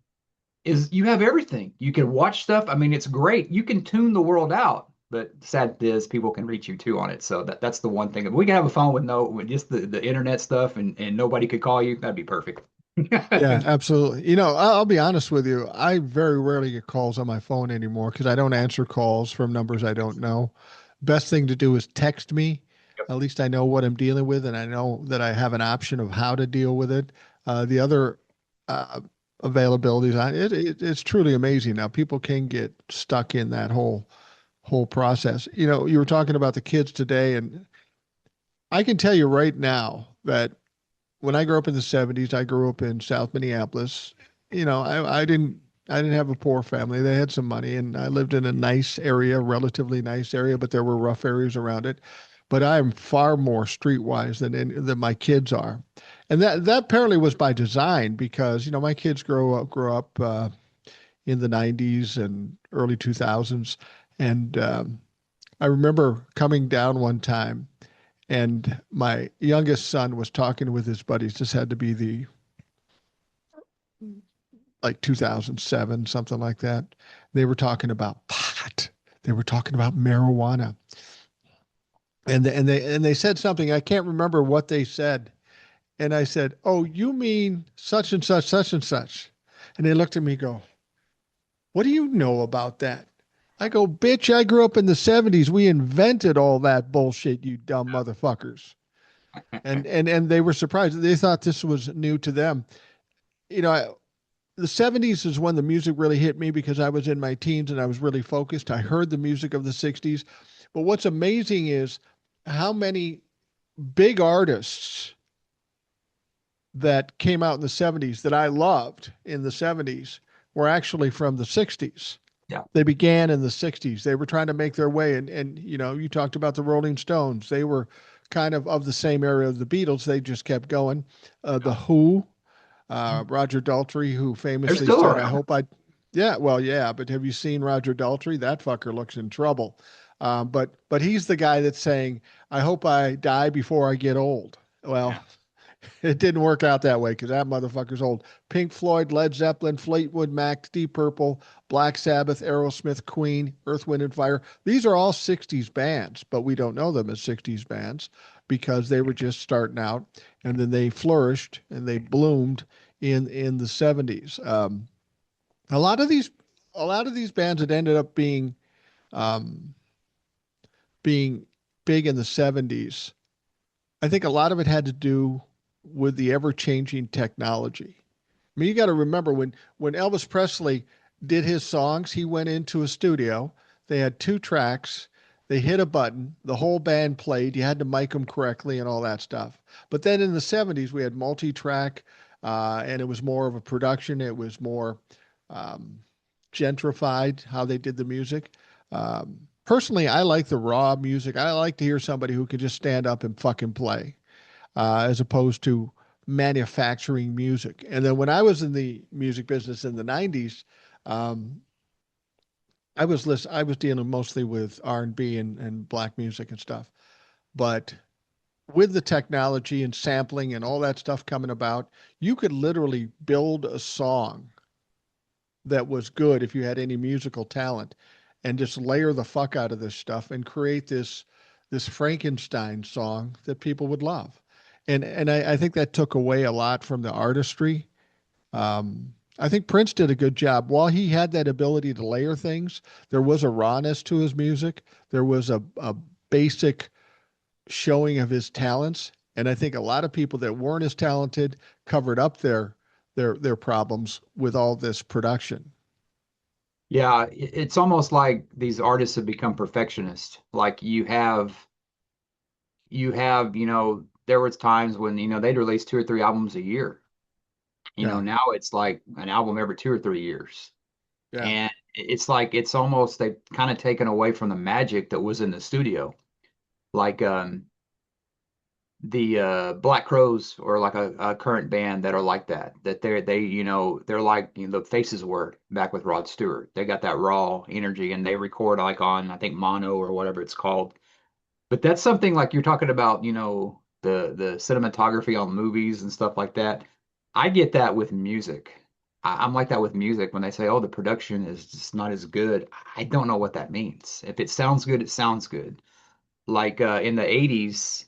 Speaker 1: is you have everything. You can watch stuff. I mean, it's great. You can tune the world out. But sad is people can reach you too on it. So that's the one thing. If we can have a phone with just the internet stuff and nobody could call you, that'd be perfect.
Speaker 2: Yeah, absolutely. I'll be honest with you. I very rarely get calls on my phone anymore because I don't answer calls from numbers I don't know. Best thing to do is text me. At least I know what I'm dealing with and I know that I have an option of how to deal with it. The other uh, availabilities, it's truly amazing. Now, people can get stuck in that whole process. You were talking about the kids today, and I can tell you right now that when I grew up in the 70s, I grew up in South Minneapolis. I didn't have a poor family. They had some money, and I lived in a nice area, relatively nice area, but there were rough areas around it. But I am far more streetwise than my kids are, and that apparently was by design because my kids grew up in the 90s and early 2000s, and I remember coming down one time and my youngest son was talking with his buddies. This had to be the like 2007, something like that. They were talking about pot. They were talking about marijuana, and they said something. I can't remember what they said. And I said, "Oh, you mean such and such, such and such?" And they looked at me, and go, "What do you know about that?" I go, "Bitch, I grew up in the 70s. We invented all that bullshit, you dumb motherfuckers." And they were surprised. They thought this was new to them. The 70s is when the music really hit me because I was in my teens and I was really focused. I heard the music of the 60s. But what's amazing is how many big artists that came out in the 70s that I loved in the 70s were actually from the 60s.
Speaker 1: Yeah.
Speaker 2: They began in the 60s. They were trying to make their way. And you talked about the Rolling Stones. They were kind of the same era of the Beatles. They just kept going. The Who, Roger Daltrey, who
Speaker 1: They're
Speaker 2: famously
Speaker 1: still
Speaker 2: said, I
Speaker 1: around.
Speaker 2: hope I, yeah, well, yeah, but have you seen Roger Daltrey? That fucker looks in trouble. But he's the guy that's saying, I hope I die before I get old. Well,
Speaker 1: Yeah.
Speaker 2: It didn't work out that way because that motherfucker's old. Pink Floyd, Led Zeppelin, Fleetwood Mac, Deep Purple, Black Sabbath, Aerosmith, Queen, Earth, Wind, and Fire. These are all 60s bands, but we don't know them as 60s bands because they were just starting out and then they flourished and they bloomed in the 70s. A lot of these a lot of these bands that ended up um, being big in the 70s, I think a lot of it had to do with the ever-changing technology. I mean, you got to remember when Elvis Presley did his songs, he went into a studio. They had two tracks. They hit a button. The whole band played. You had to mic them correctly and all that stuff. But then in the 70s, we had multi-track, and it was more of a production. It was more um, gentrified how they did the music. Personally, I like the raw music. I like to hear somebody who can just stand up and fucking play, as opposed to manufacturing music. And then when I was in the music business in the 90s, um, I was dealing mostly with R&B and black music and stuff. But with the technology and sampling and all that stuff coming about, you could literally build a song that was good if you had any musical talent and just layer the fuck out of this stuff and create this Frankenstein song that people would love. And I think that took away a lot from the artistry. I think Prince did a good job. While he had that ability to layer things, there was a rawness to his music. There was a basic showing of his talents. And I think a lot of people that weren't as talented covered up their problems with all this production.
Speaker 1: Yeah, it's almost like these artists have become perfectionists. Like there was times when, they'd release two or three albums a year.
Speaker 2: Yeah,
Speaker 1: Now it's like an album every 2 or 3 years.
Speaker 2: yeah,
Speaker 1: And it's like it's almost they've kind of taken away from the magic that was in the studio. Like the Black Crows or like a current band that are like that. That they're like the Faces were back with Rod Stewart. They got that raw energy and they record like on I think mono or whatever it's called. But that's something like you're talking about, the cinematography on movies and stuff like that. I get that with music. I'm like that with music when they say, "Oh, the production is just not as good." I don't know what that means. If it sounds good, it sounds good. Like in the 80s,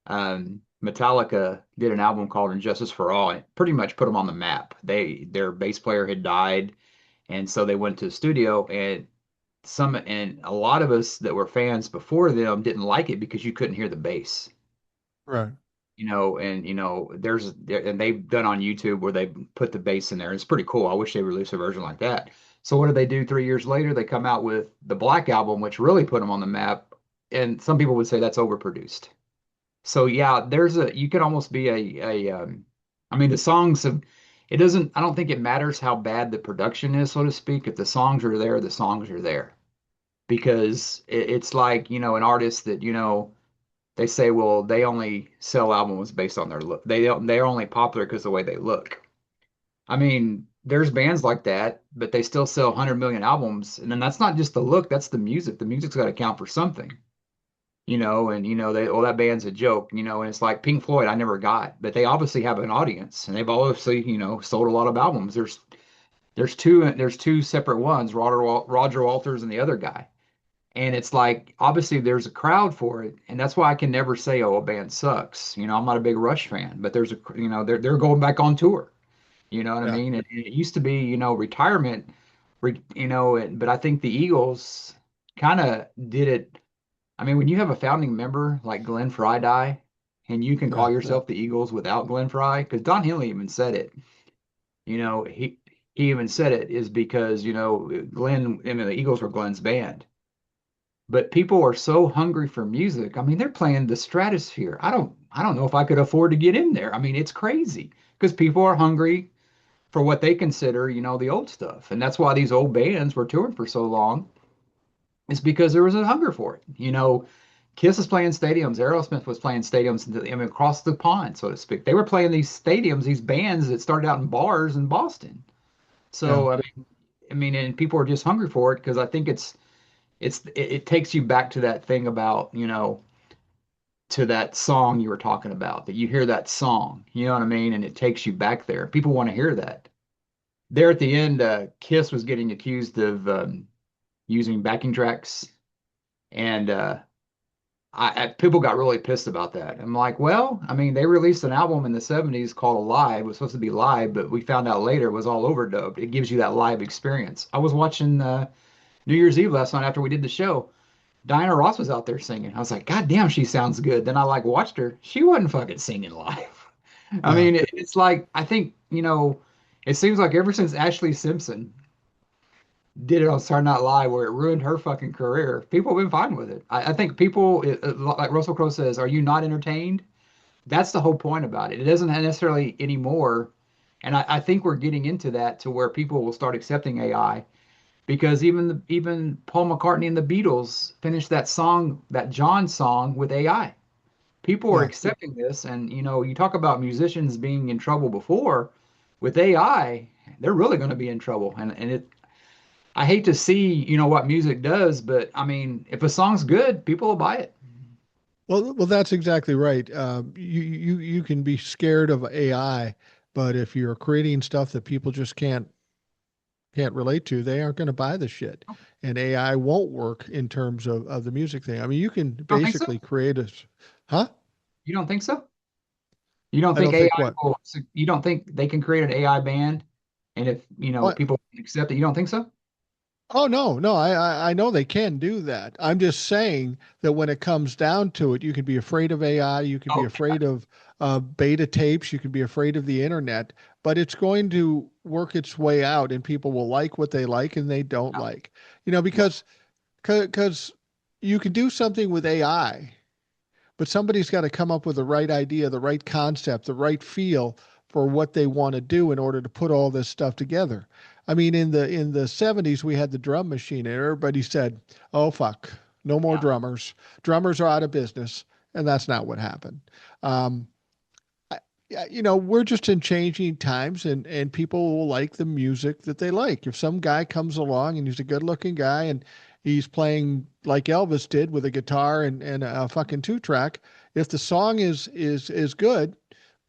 Speaker 1: Metallica did an album called "Injustice for All," and it pretty much put them on the map. Their bass player had died, and so they went to the studio and a lot of us that were fans before them didn't like it because you couldn't hear the bass,
Speaker 2: right.
Speaker 1: and they've done on YouTube where they put the bass in there. It's pretty cool. I wish they released a version like that. So what did they do 3 years later? They come out with the Black Album, which really put them on the map. And some people would say that's overproduced. So yeah, you could almost be I mean, the songs have, it doesn't, I don't think it matters how bad the production is, so to speak. If the songs are there, the songs are there because it's like, an artist that, they say, well, they only sell albums based on their look. They're only popular because of the way they look. I mean, there's bands like that, but they still sell 100 million albums. And then that's not just the look, that's the music. The music's got to count for something, and, that band's a joke, and it's like Pink Floyd, I never got, but they obviously have an audience and they've obviously, sold a lot of albums. There's two separate ones, Roger Walters and the other guy. And it's like, obviously, there's a crowd for it. And that's why I can never say, oh, a band sucks. I'm not a big Rush fan, but they're going back on tour. You know what I
Speaker 2: Yeah,
Speaker 1: mean? It used to be, retirement, but I think the Eagles kind of did it. I mean, when you have a founding member like Glenn Fry die, and you can
Speaker 2: yeah,
Speaker 1: call
Speaker 2: yeah,
Speaker 1: yourself the Eagles without Glenn Fry, because Don Henley even said it. He even said it is because, Glenn, I mean, the Eagles were Glenn's band. But people are so hungry for music. I mean, they're playing the stratosphere. I don't know if I could afford to get in there. I mean, it's crazy because people are hungry for what they consider, the old stuff. And that's why these old bands were touring for so long. It's because there was a hunger for it. Kiss was playing stadiums. Aerosmith was playing stadiums, I mean, across the pond, so to speak. They were playing these stadiums, these bands that started out in bars in Boston.
Speaker 2: yeah.
Speaker 1: So I mean, and people are just hungry for it because I think it takes you back to that thing about, to that song you were talking about, that you hear that song, you know what I mean? And it takes you back there. People want to hear that. There at the end, Kiss was getting accused of using backing tracks, and people got really pissed about that. I'm like, well, I mean, they released an album in the 70s called Alive. It was supposed to be live, but we found out later it was all overdubbed. It gives you that live experience. I was watching New Year's Eve last night after we did the show. Diana Ross was out there singing. I was like, God damn, she sounds good. Then I like watched her. She wasn't fucking singing live. I
Speaker 2: No.
Speaker 1: mean, it's like I think, it seems like ever since Ashley Simpson did it on Saturday Night Live where it ruined her fucking career, people have been fine with it. I think people, like Russell Crowe says, are you not entertained? That's the whole point about it. It doesn't necessarily anymore. And I think we're getting into that to where people will start accepting AI because even Paul McCartney and the Beatles finished that song, that John song with AI. People are
Speaker 2: Yeah.
Speaker 1: accepting this, and you talk about musicians being in trouble before with AI, they're really going to be in trouble. And I hate to see, what music does, but I mean, if a song's good, people will buy it.
Speaker 2: Well, that's exactly right. You can be scared of AI, but if you're creating stuff that people just can't relate to, they aren't going to buy the shit. And AI won't work in terms of the music thing. I mean, you can
Speaker 1: You don't think so?
Speaker 2: basically create a, huh?
Speaker 1: You don't think so? You don't
Speaker 2: I
Speaker 1: think
Speaker 2: don't think what?
Speaker 1: you don't think they can create an AI band, and if,
Speaker 2: What?
Speaker 1: people accept it, you don't think so?
Speaker 2: Oh no, no, I know they can do that. I'm just saying that when it comes down to it, you can be afraid of AI, you can be
Speaker 1: Oh,
Speaker 2: afraid of beta tapes, you can be afraid of the internet, but it's going to work its way out, and people will like what they like and they don't
Speaker 1: no,
Speaker 2: like.
Speaker 1: no.
Speaker 2: Because you can do something with AI, but somebody's got to come up with the right idea, the right concept, the right feel for what they want to do in order to put all this stuff together. I mean, in the 70s we had the drum machine and everybody said, "Oh fuck, no more
Speaker 1: Yeah.
Speaker 2: drummers. Drummers are out of business." And that's not what happened. Um, yeah, we're just in changing times, and people will like the music that they like. If some guy comes along and he's a good-looking guy and he's playing like Elvis did with a guitar and a fucking two-track, if the song is good,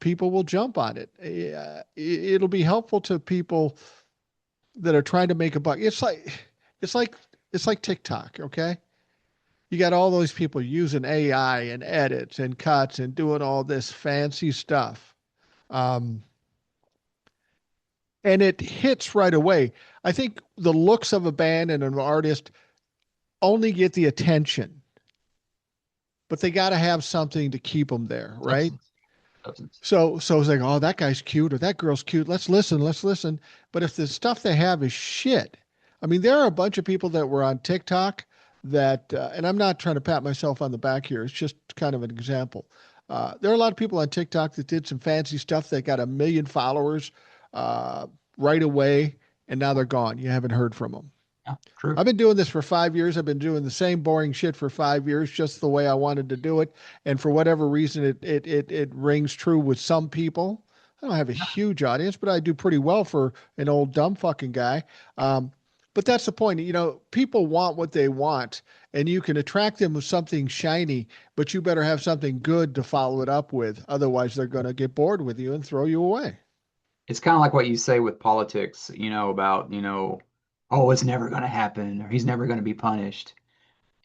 Speaker 2: people will jump on it. It'll be helpful to people that are trying to make a buck. It's like it's like TikTok, okay? You got all those people using AI and edits and cuts and doing all this fancy stuff. Um, and it hits right away. I think the looks of a band and an artist only get the attention, but they got to have something to keep them there, right?
Speaker 1: Substance. Substance.
Speaker 2: So it's like, oh, that guy's cute or that girl's cute. Let's listen, let's listen. But if the stuff they have is shit, I mean, there are a bunch of people that were on TikTok that, and I'm not trying to pat myself on the back here. It's just kind of an example. There are a lot of people on TikTok that did some fancy stuff that got 1 million followers uh, right away, and now they're gone. You haven't heard from them.
Speaker 1: Yeah, true.
Speaker 2: I've been doing this for 5 years. I've been doing the same boring shit for 5 years, just the way I wanted to do it. And for whatever reason, it rings true with some people. I don't have a huge audience, but I do pretty well for an old dumb fucking guy. Um, but that's the point. People want what they want, and you can attract them with something shiny, but you better have something good to follow it up with. Otherwise, they're going to get bored with you and throw you away.
Speaker 1: It's kind of like what you say with politics, about, oh, it's never going to happen or he's never going to be punished.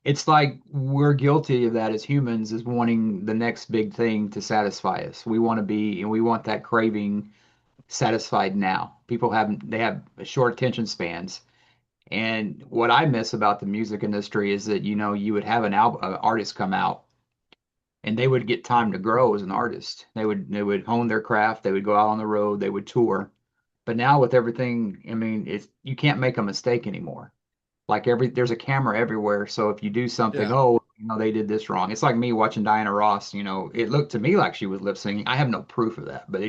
Speaker 1: It's like we're guilty of that as humans, is wanting the next big thing to satisfy us. We want to be, and we want that craving satisfied now. They have short attention spans. And what I miss about the music industry is that, you would have an artist come out and they would get time to grow as an artist. They would hone their craft, they would go out on the road, they would tour. But now with everything, I mean, it's you can't make a mistake anymore. Like there's a camera everywhere. So if you do something,
Speaker 2: Yeah.
Speaker 1: oh, they did this wrong. It's like me watching Diana Ross, it looked to me like she was lip singing. I have no proof of that, but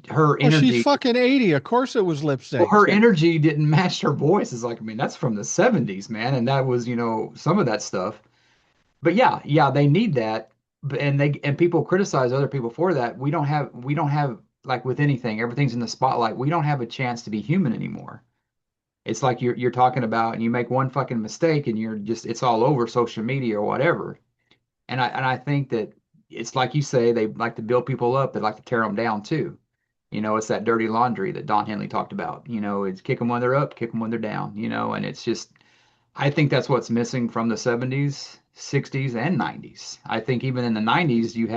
Speaker 1: her
Speaker 2: Well, she's
Speaker 1: energy,
Speaker 2: fucking 80. Of course it was lip
Speaker 1: well,
Speaker 2: synced.
Speaker 1: her energy didn't match her voice. It's like, I mean, that's from the 70s, man. And that was, some of that stuff. But yeah, yeah, they need that. And people criticize other people for that. We don't have like with anything, everything's in the spotlight. We don't have a chance to be human anymore. It's like you're talking about and you make one fucking mistake and it's all over social media or whatever. And I think that it's like you say, they like to build people up, they like to tear them down too. It's that dirty laundry that Don Henley talked about. It's kick them when they're up, kick them when they're down, and it's just, I think that's what's missing from the 70s, 60s, and 90s. I think even in the 90s, you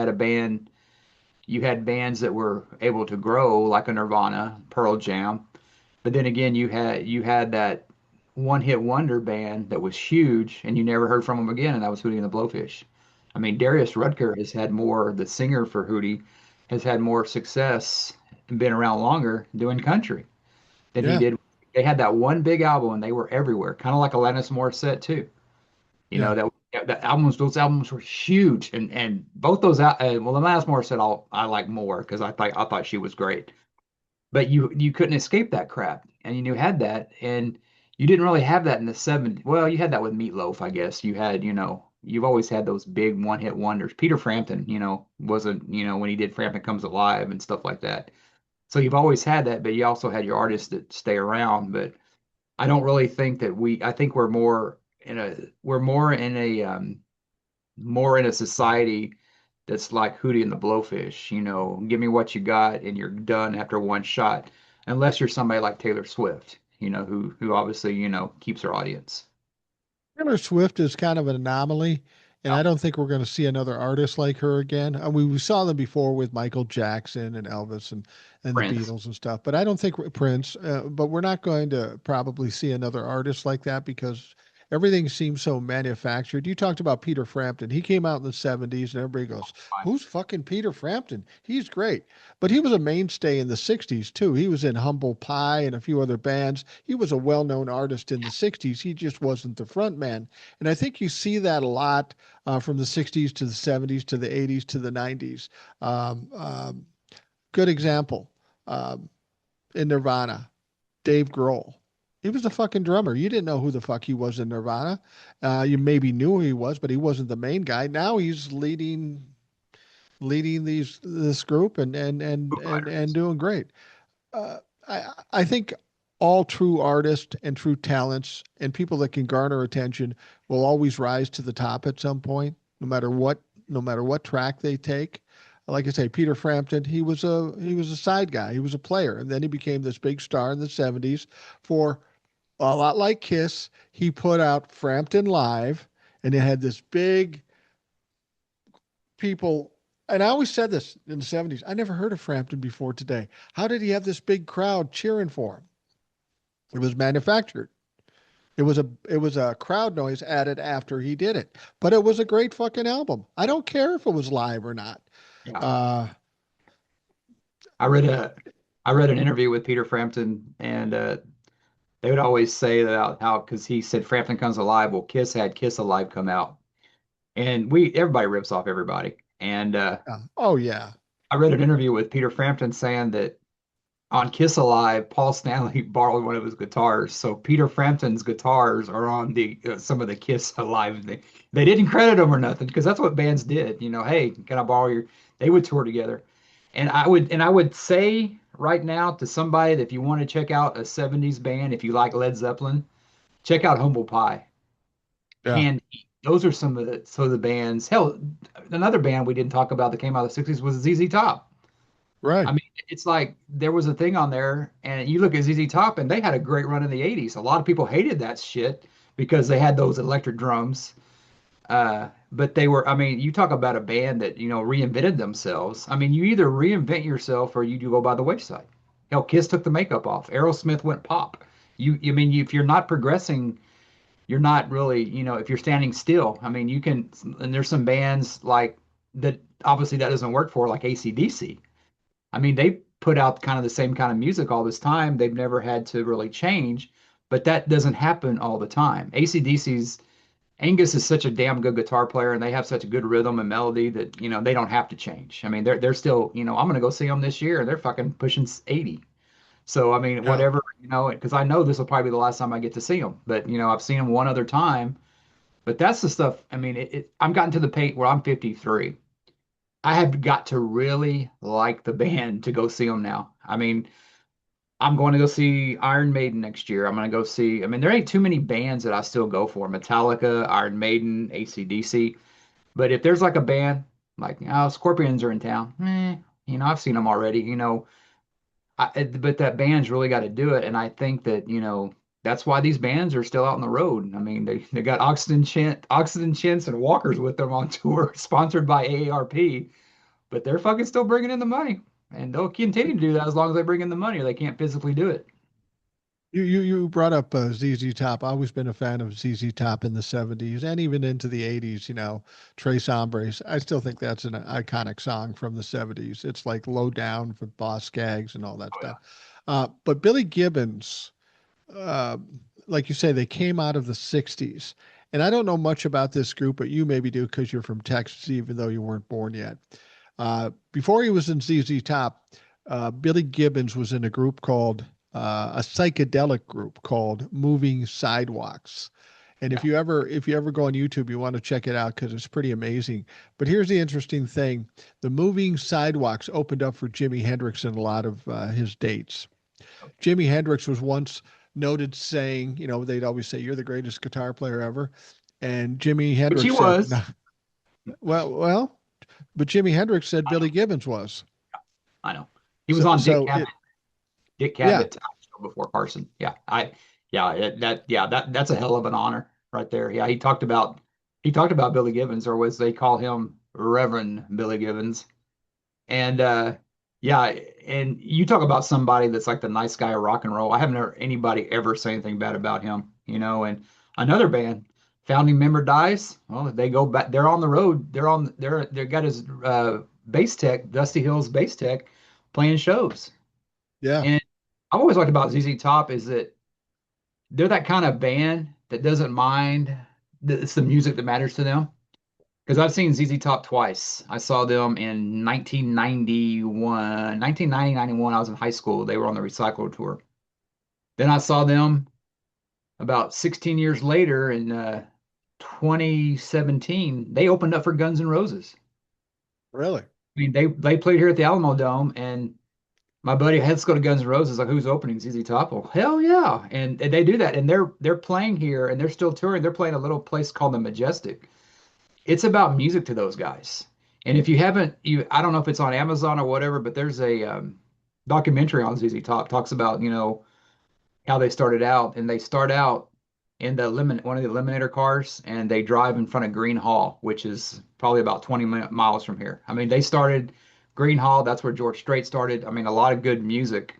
Speaker 1: had bands that were able to grow like a Nirvana, Pearl Jam, but then again, you had that one-hit wonder band that was huge, and you never heard from them again, and that was Hootie and the Blowfish. I mean, Darius Rucker has had more, the singer for Hootie, has had more success and been around longer doing country than he
Speaker 2: Yeah,
Speaker 1: did. They had that one big album, and they were everywhere, kind of like Alanis Morissette too.
Speaker 2: yeah.
Speaker 1: Those albums were huge, and both those well, Alanis Morissette I like more because I thought she was great, but you couldn't escape that crap, and you had that, and you didn't really have that in the 70s. Well, you had that with Meatloaf, I guess. You've always had those big one-hit wonders. Peter Frampton, wasn't, when he did Frampton Comes Alive and stuff like that. So you've always had that, but you also had your artists that stay around. But I don't really think that I think we're more in a society that's like Hootie and the Blowfish. Give me what you got and you're done after one shot, unless you're somebody like Taylor Swift, who obviously, keeps her audience.
Speaker 2: Taylor Swift is kind of an anomaly, and
Speaker 1: Yeah.
Speaker 2: I don't think we're going to see another artist like her again. I mean, we saw them before with Michael Jackson and Elvis and the
Speaker 1: Prince.
Speaker 2: Beatles and stuff, but I don't think Prince. But we're not going to probably see another artist like that because everything seems so manufactured. You talked about Peter Frampton. He came out in the '70s, and everybody goes, "Who's fucking Peter Frampton? He's great." But he was a mainstay in the '60s too. He was in Humble Pie and a few other bands. He was a well-known artist in the '60s. He just wasn't the front man. And I think you see that a lot from the '60s to the '70s to the '80s to the '90s. Um, um, Good example in Nirvana, Dave Grohl. He was a fucking drummer. You didn't know who the fuck he was in Nirvana. You maybe knew who he was, but he wasn't the main guy. Now he's leading this group
Speaker 1: Foo
Speaker 2: and
Speaker 1: Fighters.
Speaker 2: doing great. uh, I think all true artists and true talents and people that can garner attention will always rise to the top at some point, no matter what track they take. Like I say, Peter Frampton, he was a side guy, he was a player, and then he became this big star in the '70s. For a lot like Kiss, he put out Frampton Live, and it had this big people. And I always said this in the '70s. I never heard of Frampton before today. How did he have this big crowd cheering for him? It was manufactured. It was a crowd noise added after he did it. But it was a great fucking album. I don't care if it was live or not.
Speaker 1: Yeah.
Speaker 2: Uh
Speaker 1: I read a I read an interview with Peter Frampton, and they would always say about how, because he said Frampton Comes Alive. Well, Kiss had Kiss Alive come out, and everybody rips off everybody. And
Speaker 2: oh yeah.
Speaker 1: I read an interview with Peter Frampton saying that on Kiss Alive, Paul Stanley borrowed one of his guitars. So Peter Frampton's guitars are on the some of the Kiss Alive. They didn't credit him or nothing because that's what bands did. Hey, can I borrow your? They would tour together, and I would say right now to somebody that if you want to check out a '70s band, if you like Led Zeppelin, check out Humble Pie.
Speaker 2: Yeah.
Speaker 1: Can Those are some of the bands. Hell, another band we didn't talk about that came out of the '60s was ZZ Top. I
Speaker 2: Right.
Speaker 1: mean, it's like there was a thing on there, and you look at ZZ Top, and they had a great run in the '80s. A lot of people hated that shit because they had those electric drums. But they were, I mean, you talk about a band that, reinvented themselves. I mean, you either reinvent yourself or you do go by the wayside. Hell, Kiss took the makeup off. Aerosmith went pop. If you're not progressing, you're not really, if you're standing still. I mean, and there's some bands like that, obviously that doesn't work for, like AC/DC. I mean, they put out kind of the same kind of music all this time. They've never had to really change, but that doesn't happen all the time. AC/DC's Angus is such a damn good guitar player, and they have such a good rhythm and melody that they don't have to change. I mean, they're still, I'm gonna go see them this year, and they're fucking pushing 80. So I mean,
Speaker 2: Yeah.
Speaker 1: whatever, because I know this will probably be the last time I get to see them. But I've seen them one other time. But that's the stuff. I mean, I'm gotten to the point where I'm 53. I have got to really like the band to go see them now. I mean, I'm going to go see Iron Maiden next year. I'm going to go see, I mean, there ain't too many bands that I still go for. Metallica, Iron Maiden, AC/DC. But if there's like a band, like, oh, Scorpions are in town, I've seen them already, but that band's really got to do it. And I think that, that's why these bands are still out on the road. I mean, they got Oxygen Chintz and Walkers with them on tour, sponsored by AARP, but they're fucking still bringing in the money. And they'll continue to do that as long as they bring in the money, or they can't physically do it.
Speaker 2: You brought up ZZ Top. I've always been a fan of ZZ Top in the 70s and even into the 80s, Tres Hombres. I still think that's an iconic song from the 70s. It's like Low Down for Boss Skaggs and all that
Speaker 1: Oh,
Speaker 2: stuff.
Speaker 1: yeah.
Speaker 2: But Billy Gibbons, uh, like you say, they came out of the 60s. And I don't know much about this group, but you maybe do because you're from Texas, even though you weren't born yet. Before he was in ZZ Top, Billy Gibbons was in a group called a psychedelic group called Moving Sidewalks. And
Speaker 1: Yeah.
Speaker 2: if you ever go on YouTube, you want to check it out because it's pretty amazing. But here's the interesting thing: the Moving Sidewalks opened up for Jimi Hendrix in a lot of his dates. Jimi Hendrix was once noted saying, they'd always say, "You're the greatest guitar player ever," and Jimi
Speaker 1: Which he
Speaker 2: Hendrix said,
Speaker 1: was.
Speaker 2: "No, well," but Jimi Hendrix said Billy Gibbons was.
Speaker 1: I know. He was
Speaker 2: So,
Speaker 1: on
Speaker 2: so it,
Speaker 1: Dick
Speaker 2: yeah,
Speaker 1: Cavett show before Carson. Yeah, that's a hell of an honor right there. Yeah, he talked about Billy Gibbons, or as they call him, Reverend Billy Gibbons. And yeah, and you talk about somebody that's like the nice guy of rock and roll. I haven't heard anybody ever say anything bad about him. And another band, founding member dies. Well, they go back. They're on the road. They got his bass tech, Dusty Hill's bass tech, playing shows.
Speaker 2: yeah,
Speaker 1: And I've always liked about ZZ Top is that they're that kind of band that doesn't mind that it's the music that matters to them. Because I've seen ZZ Top twice. I saw them in 1991, 1990, 91. I was in high school. They were on the Recycle tour. Then I saw them about 16 years later in 2017. They opened up for Guns N' Roses.
Speaker 2: really.
Speaker 1: I mean, they played here at the Alamo Dome, and my buddy, "Hey, let's go to Guns N' Roses." Like, who's opening? ZZ Top. Well, hell yeah! And they do that, and they're playing here, and they're still touring. They're playing a little place called the Majestic. It's about music to those guys. And if you haven't, I don't know if it's on Amazon or whatever, but there's a documentary on ZZ Top talks about how they started out, and they start out in one of the Eliminator cars, and they drive in front of Green Hall, which is probably about 20 miles from here. I mean, they started Green Hall. That's where George Strait started. I mean, a lot of good music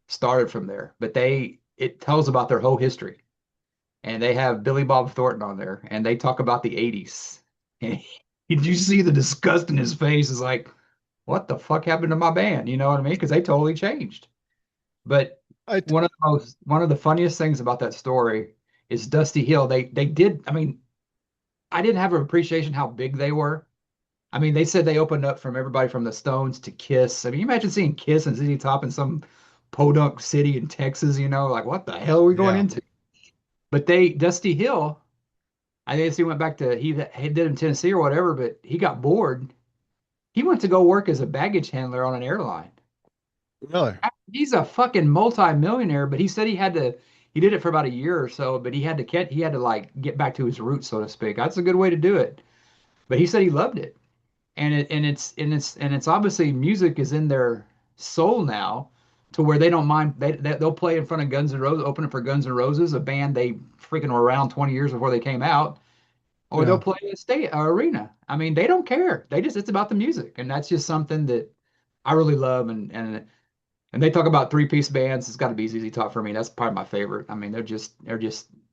Speaker 1: started from there, but it tells about their whole history, and they have Billy Bob Thornton on there, and they talk about the 80s. And did you see the disgust in his face? Is like, what the fuck happened to my band? You know what I mean? Because they totally changed. But
Speaker 2: I
Speaker 1: one of the funniest things about that story is Dusty Hill. They did. I mean, I didn't have an appreciation how big they were. I mean, they said they opened up from everybody from the Stones to Kiss. I mean, you imagine seeing Kiss and ZZ Top in some podunk city in Texas. Like what the hell are we going
Speaker 2: yeah,
Speaker 1: into? But Dusty Hill, I guess he went back to he did in Tennessee or whatever, but he got bored. He went to go work as a baggage handler on an airline.
Speaker 2: really.
Speaker 1: He's a fucking multi-millionaire, but he said he did it for about a year or so, but he had to like get back to his roots, so to speak. That's a good way to do it. But he said he loved it. And it's obviously music is in their soul now to where they don't mind they'll play in front of Guns N' Roses, opening for Guns N' Roses, a band they freaking were around 20 years before they came out, or they'll
Speaker 2: Yeah.
Speaker 1: play a state arena. I mean, they don't care. It's about the music, and that's just something that I really love. And they talk about three-piece bands. It's got to be ZZ Top for me. That's probably my favorite. I mean, they're just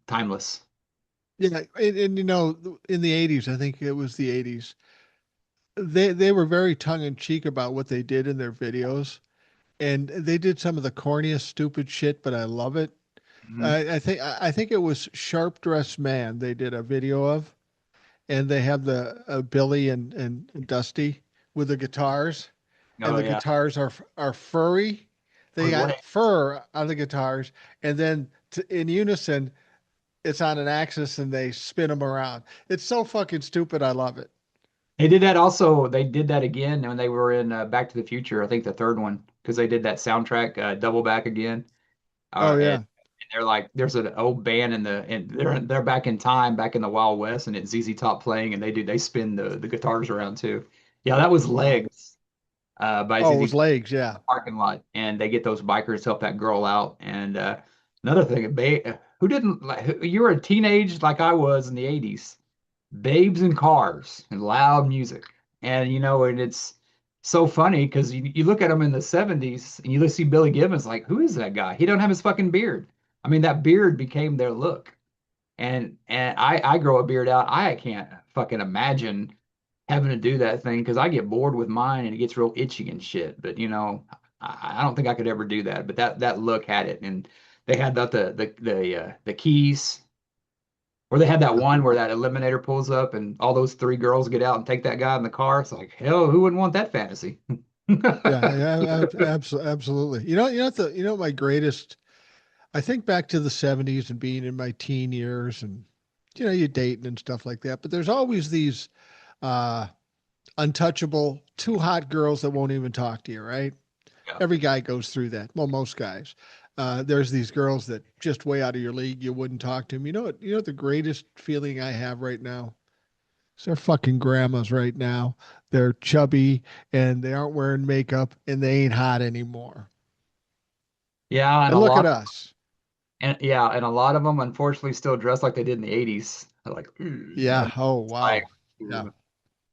Speaker 1: timeless.
Speaker 2: Yeah, and in the 80s, I think it was the 80s, they were very tongue in cheek about what they did in their videos, and they did some of the corniest, stupid shit, but I love it.
Speaker 1: Hmm.
Speaker 2: I think it was Sharp Dressed Man they did a video of, and they have the Billy and Dusty with the guitars, and
Speaker 1: Oh
Speaker 2: the
Speaker 1: yeah.
Speaker 2: guitars are furry. They
Speaker 1: Or
Speaker 2: got
Speaker 1: what?
Speaker 2: fur on the guitars, and then in unison, it's on an axis, and they spin them around. It's so fucking stupid. I love it.
Speaker 1: They did that also. They did that again when they were in Back to the Future. I think the third one because they did that soundtrack double back again.
Speaker 2: Oh
Speaker 1: And
Speaker 2: yeah.
Speaker 1: They're like, there's an old band and they're back in time, back in the Wild West, and it's ZZ Top playing, and they spin the guitars around too. Yeah, that was
Speaker 2: Wow.
Speaker 1: Legs by
Speaker 2: Oh, it
Speaker 1: ZZ
Speaker 2: was
Speaker 1: Top
Speaker 2: legs. Yeah.
Speaker 1: parking lot, and they get those bikers to help that girl out. And another thing, who didn't like you were a teenage like I was in the 80s, babes in cars and loud music. And and it's so funny because you look at him in the 70s and you see Billy Gibbons, like, who is that guy? He don't have his fucking beard. I mean, that beard became their look. And I grow a beard out. I can't fucking imagine having to do that thing because I get bored with mine and it gets real itchy and shit. But I don't think I could ever do that. But that look had it, and they had the keys, or they had that one where that eliminator pulls up and all those three girls get out and take that guy in the car. It's like, hell, who wouldn't want that fantasy?
Speaker 2: Yeah, yeah, absolutely. My greatest. I think back to the '70s and being in my teen years, and you dating and stuff like that. But there's always these uh, untouchable, too hot girls that won't even talk to you, right?
Speaker 1: Yeah.
Speaker 2: Every guy goes through that. Well, most guys. There's these girls that just way out of your league. You wouldn't talk to them. You know what? You know what the greatest feeling I have right now? It's their fucking grandmas right now. They're chubby and they aren't wearing makeup and they ain't hot anymore.
Speaker 1: Yeah, and
Speaker 2: And look at us.
Speaker 1: a lot of them unfortunately still dress like they did in the 80s. Like,
Speaker 2: Yeah.
Speaker 1: and
Speaker 2: Oh,
Speaker 1: it's like,
Speaker 2: wow. Yeah.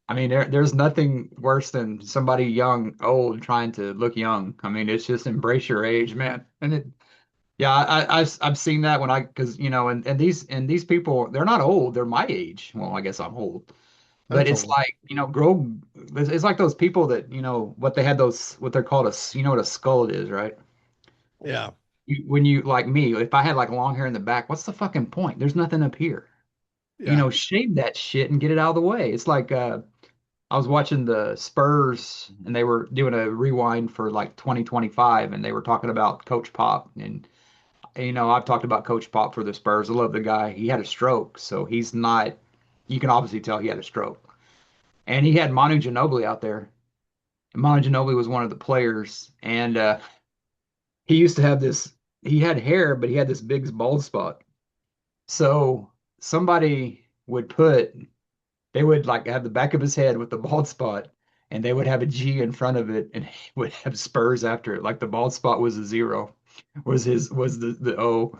Speaker 1: I mean, there's nothing worse than somebody young, old trying to look young. I mean, it's just embrace your age, man. And yeah, I've seen that when because and these people, they're not old, they're my age. Well, I guess I'm old, but
Speaker 2: That's
Speaker 1: it's
Speaker 2: old.
Speaker 1: like, grow. It's like those people that what they had those what they're called what a skull is, right?
Speaker 2: Yeah.
Speaker 1: When you like me, if I had like long hair in the back, what's the fucking point? There's nothing up here.
Speaker 2: Yeah.
Speaker 1: Shave that shit and get it out of the way. It's like I was watching the Spurs and they were doing a rewind for like 2025 and they were talking about Coach Pop. And I've talked about Coach Pop for the Spurs. I love the guy. He had a stroke, so he's not, you can obviously tell he had a stroke. And he had Manu Ginobili out there. And Manu Ginobili was one of the players. And he used to have he had hair, but he had this big bald spot. So somebody they would like have the back of his head with the bald spot, and they would have a G in front of it, and he would have Spurs after it. Like the bald spot was a zero, was the O.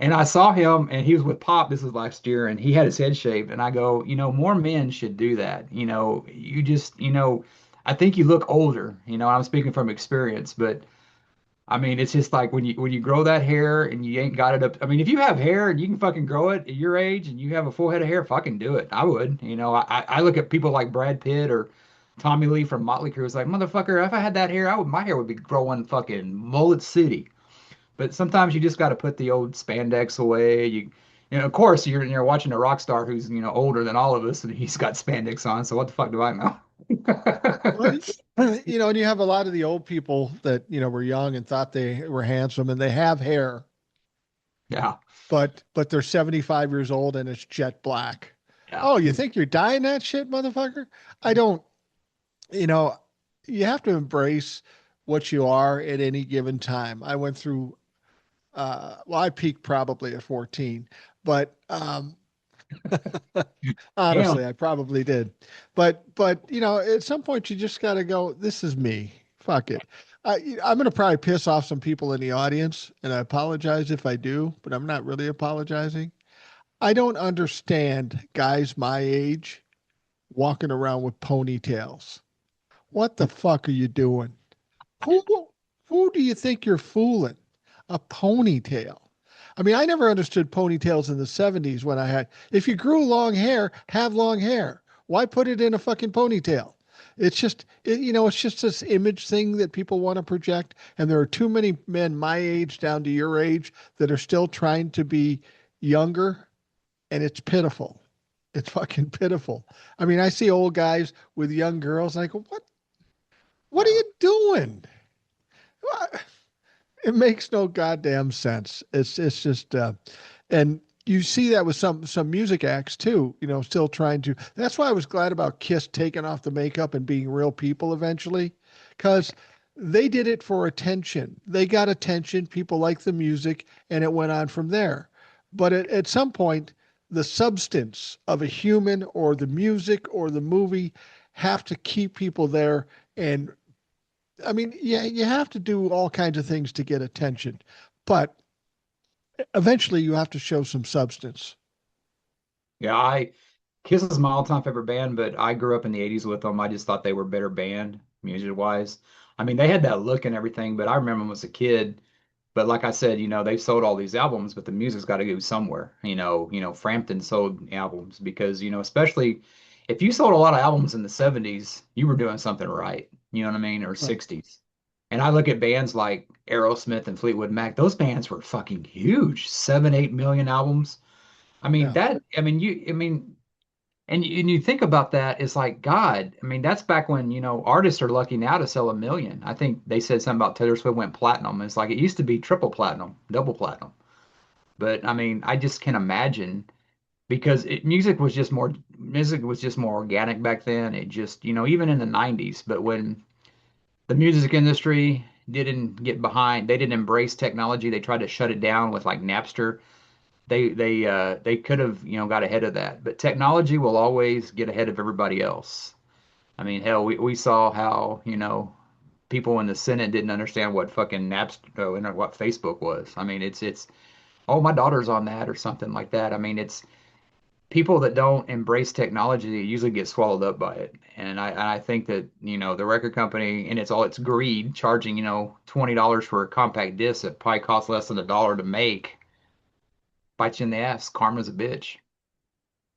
Speaker 1: And I saw him, and he was with Pop. This was last year, and he had his head shaved. And I go, more men should do that. You just, I think you look older. I'm speaking from experience, but I mean, it's just like when you grow that hair and you ain't got it up. I mean, if you have hair and you can fucking grow it at your age and you have a full head of hair, fucking do it. I would. I look at people like Brad Pitt or Tommy Lee from Motley Crue. It's like, motherfucker, if I had that hair, my hair would be growing fucking mullet city. But sometimes you just got to put the old spandex away. Of course, you're watching a rock star who's older than all of us, and he's got spandex on. So what the fuck do I know?
Speaker 2: Well, and you have a lot of the old people that, were young and thought they were handsome and they have hair,
Speaker 1: Yeah,
Speaker 2: but they're 75 years old and it's jet black.
Speaker 1: yeah.
Speaker 2: Oh, you think you're dying that shit, motherfucker? I don't, you know, you have to embrace what you are at any given time. I went through well, I peaked probably at 14, but
Speaker 1: Damn.
Speaker 2: honestly, I probably did. But at some point you just got to go, this is me. Fuck it. I'm going to probably piss off some people in the audience, and I apologize if I do, but I'm not really apologizing. I don't understand guys my age walking around with ponytails. What the fuck are you doing? Who who do you think you're fooling? A ponytail. I mean, I never understood ponytails in the 70s when I had, if you grew long hair, have long hair. Why put it in a fucking ponytail? It's just, it's just this image thing that people want to project. And there are too many men my age down to your age that are still trying to be younger. And it's pitiful. It's fucking pitiful. I mean, I see old guys with young girls. And I go, what are
Speaker 1: Yeah.
Speaker 2: you doing? What? It makes no goddamn sense. It's just and you see that with some music acts too, still trying to. That's why I was glad about Kiss taking off the makeup and being real people eventually, because they did it for attention. They got attention. People liked the music, and it went on from there. But at some point, the substance of a human or the music or the movie have to keep people there. And I mean, yeah, you have to do all kinds of things to get attention, but eventually you have to show some substance.
Speaker 1: Yeah, Kiss is my all-time favorite band, but I grew up in the 80s with them. I just thought they were a better band, music-wise. I mean, they had that look and everything, but I remember them as a kid. But like I said, they've sold all these albums, but the music's got to go somewhere. Frampton sold albums because, especially if you sold a lot of albums in the 70s, you were doing something right. You know what I mean? Or
Speaker 2: Right.
Speaker 1: 60s. And I look at bands like Aerosmith and Fleetwood Mac, those bands were fucking huge. 7, 8 million albums.
Speaker 2: Yeah.
Speaker 1: And you think about that, it's like, God, I mean, that's back when, artists are lucky now to sell a million. I think they said something about Taylor Swift went platinum. It's like it used to be triple platinum, double platinum. But I mean, I just can't imagine because music was just more organic back then. It just, even in the 90s, but when the music industry didn't get behind, they didn't embrace technology. They tried to shut it down with like Napster. They could have, got ahead of that. But technology will always get ahead of everybody else. I mean, hell, we saw how, people in the Senate didn't understand what fucking Napster, what Facebook was. I mean, it's oh, my daughter's on that or something like that. I mean, it's people that don't embrace technology usually get swallowed up by it. And I think that, the record company and it's greed charging, $20 for a compact disc that probably costs less than $1 to make bites you in the ass. Karma's a bitch.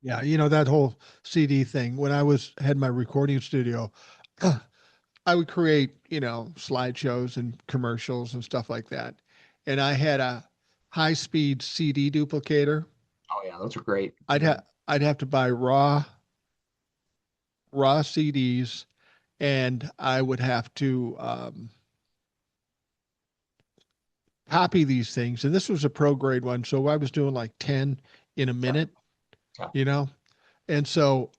Speaker 2: Yeah, that whole CD thing. When I was had my recording studio, I would create, slideshows and commercials and stuff like that. And I had a high-speed CD duplicator.
Speaker 1: Oh yeah, those are great.
Speaker 2: I'd have to buy raw CDs, and I would have to copy these things. And this was a pro grade one, so I was doing like 10 in a
Speaker 1: Yeah,
Speaker 2: minute,
Speaker 1: yeah.
Speaker 2: you know. And so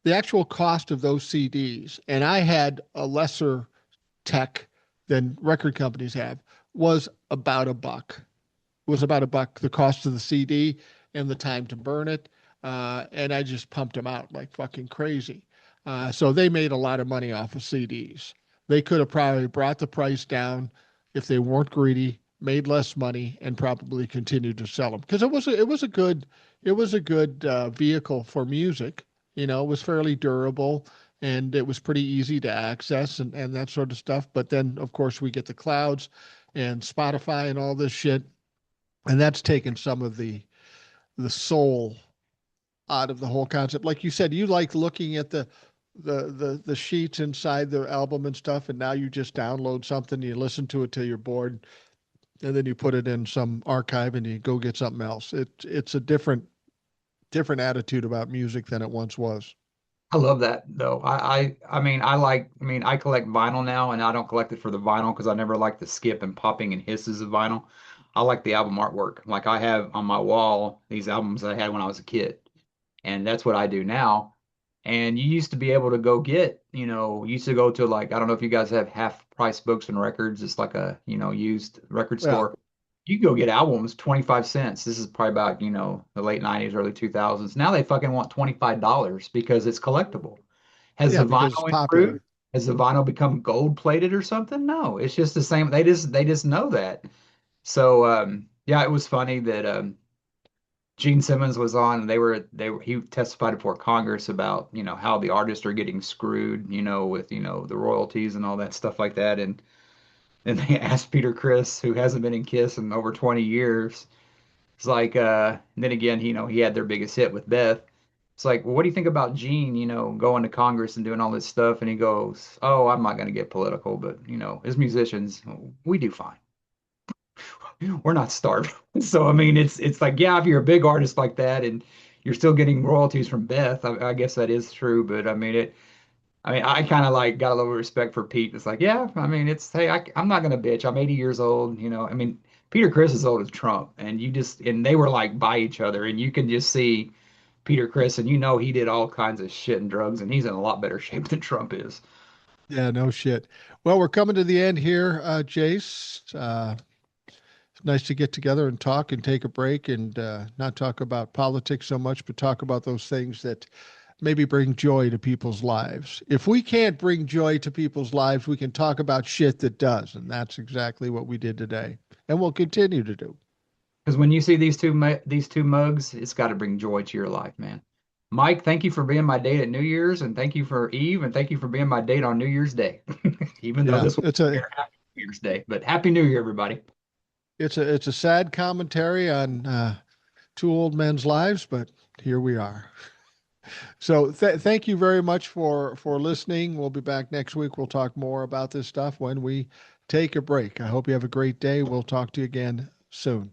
Speaker 2: the actual cost of those CDs, and I had a lesser tech than record companies have, was about a buck. Was about a buck, the cost of the CD and the time to burn it. And I just pumped them out like fucking crazy. So they made a lot of money off of CDs. They could have probably brought the price down if they weren't greedy, made less money, and probably continued to sell them because it was a good vehicle for music. It was fairly durable and it was pretty easy to access and that sort of stuff. But then, of course, we get the clouds and Spotify and all this shit, and that's taken some of the soul out of the whole concept. Like you said, you like looking at the sheets inside the album and stuff, and now you just download something, you listen to it till you're bored, and then you put it in some archive and you go get something else. It's a different attitude about music than it once was.
Speaker 1: I love that though. I mean, I collect vinyl now and I don't collect it for the vinyl because I never like the skip and popping and hisses of vinyl. I like the album artwork. Like I have on my wall these albums I had when I was a kid. And that's what I do now. And you used to be able to go get, you used to go to like, I don't know if you guys have half price books and records. It's like a, used record
Speaker 2: Yeah,
Speaker 1: store. You can go get albums 25 cents. This is probably about, the late 90s, early 2000s. Now they fucking want $25 because it's collectible. Has
Speaker 2: yeah,
Speaker 1: the
Speaker 2: because it's
Speaker 1: vinyl improved?
Speaker 2: popular.
Speaker 1: Has the vinyl become gold plated or something? No, it's just the same. They just know that. So yeah, it was funny that Gene Simmons was on, and he testified before Congress about, how the artists are getting screwed, with, the royalties and all that stuff like that. And they asked Peter Criss, who hasn't been in Kiss in over 20 years. It's like, and then again, he had their biggest hit with Beth. It's like, well, what do you think about Gene, going to Congress and doing all this stuff? And he goes, oh, I'm not going to get political, but, as musicians, we do fine. We're not starving. So I mean, it's like, yeah, if you're a big artist like that and you're still getting royalties from Beth, I guess that is true. But I mean, I kind of like got a little respect for Pete. It's like, yeah, I mean, hey, I'm not gonna bitch. I'm 80 years old. I mean, Peter Criss is old as Trump, and they were like by each other, and you can just see Peter Criss, and he did all kinds of shit and drugs, and he's in a lot better shape than Trump is.
Speaker 2: Yeah, no shit. Well, we're coming to the end here, Jace. It's nice to get together and talk and take a break and not talk about politics so much, but talk about those things that maybe bring joy to people's lives. If we can't bring joy to people's lives, we can talk about shit that does. And that's exactly what we did today. And we'll continue to do.
Speaker 1: Because when you see these two mugs, it's got to bring joy to your life, man. Mike, thank you for being my date at New Year's, and thank you for Eve, and thank you for being my date on New Year's Day. Even though
Speaker 2: Yeah,
Speaker 1: this will be Happy New Year's Day, but Happy New Year, everybody.
Speaker 2: it's a sad commentary on two old men's lives, but here we are. So thank you very much for listening. We'll be back next week. We'll talk more about this stuff when we take a break. I hope you have a great day. We'll talk to you again soon.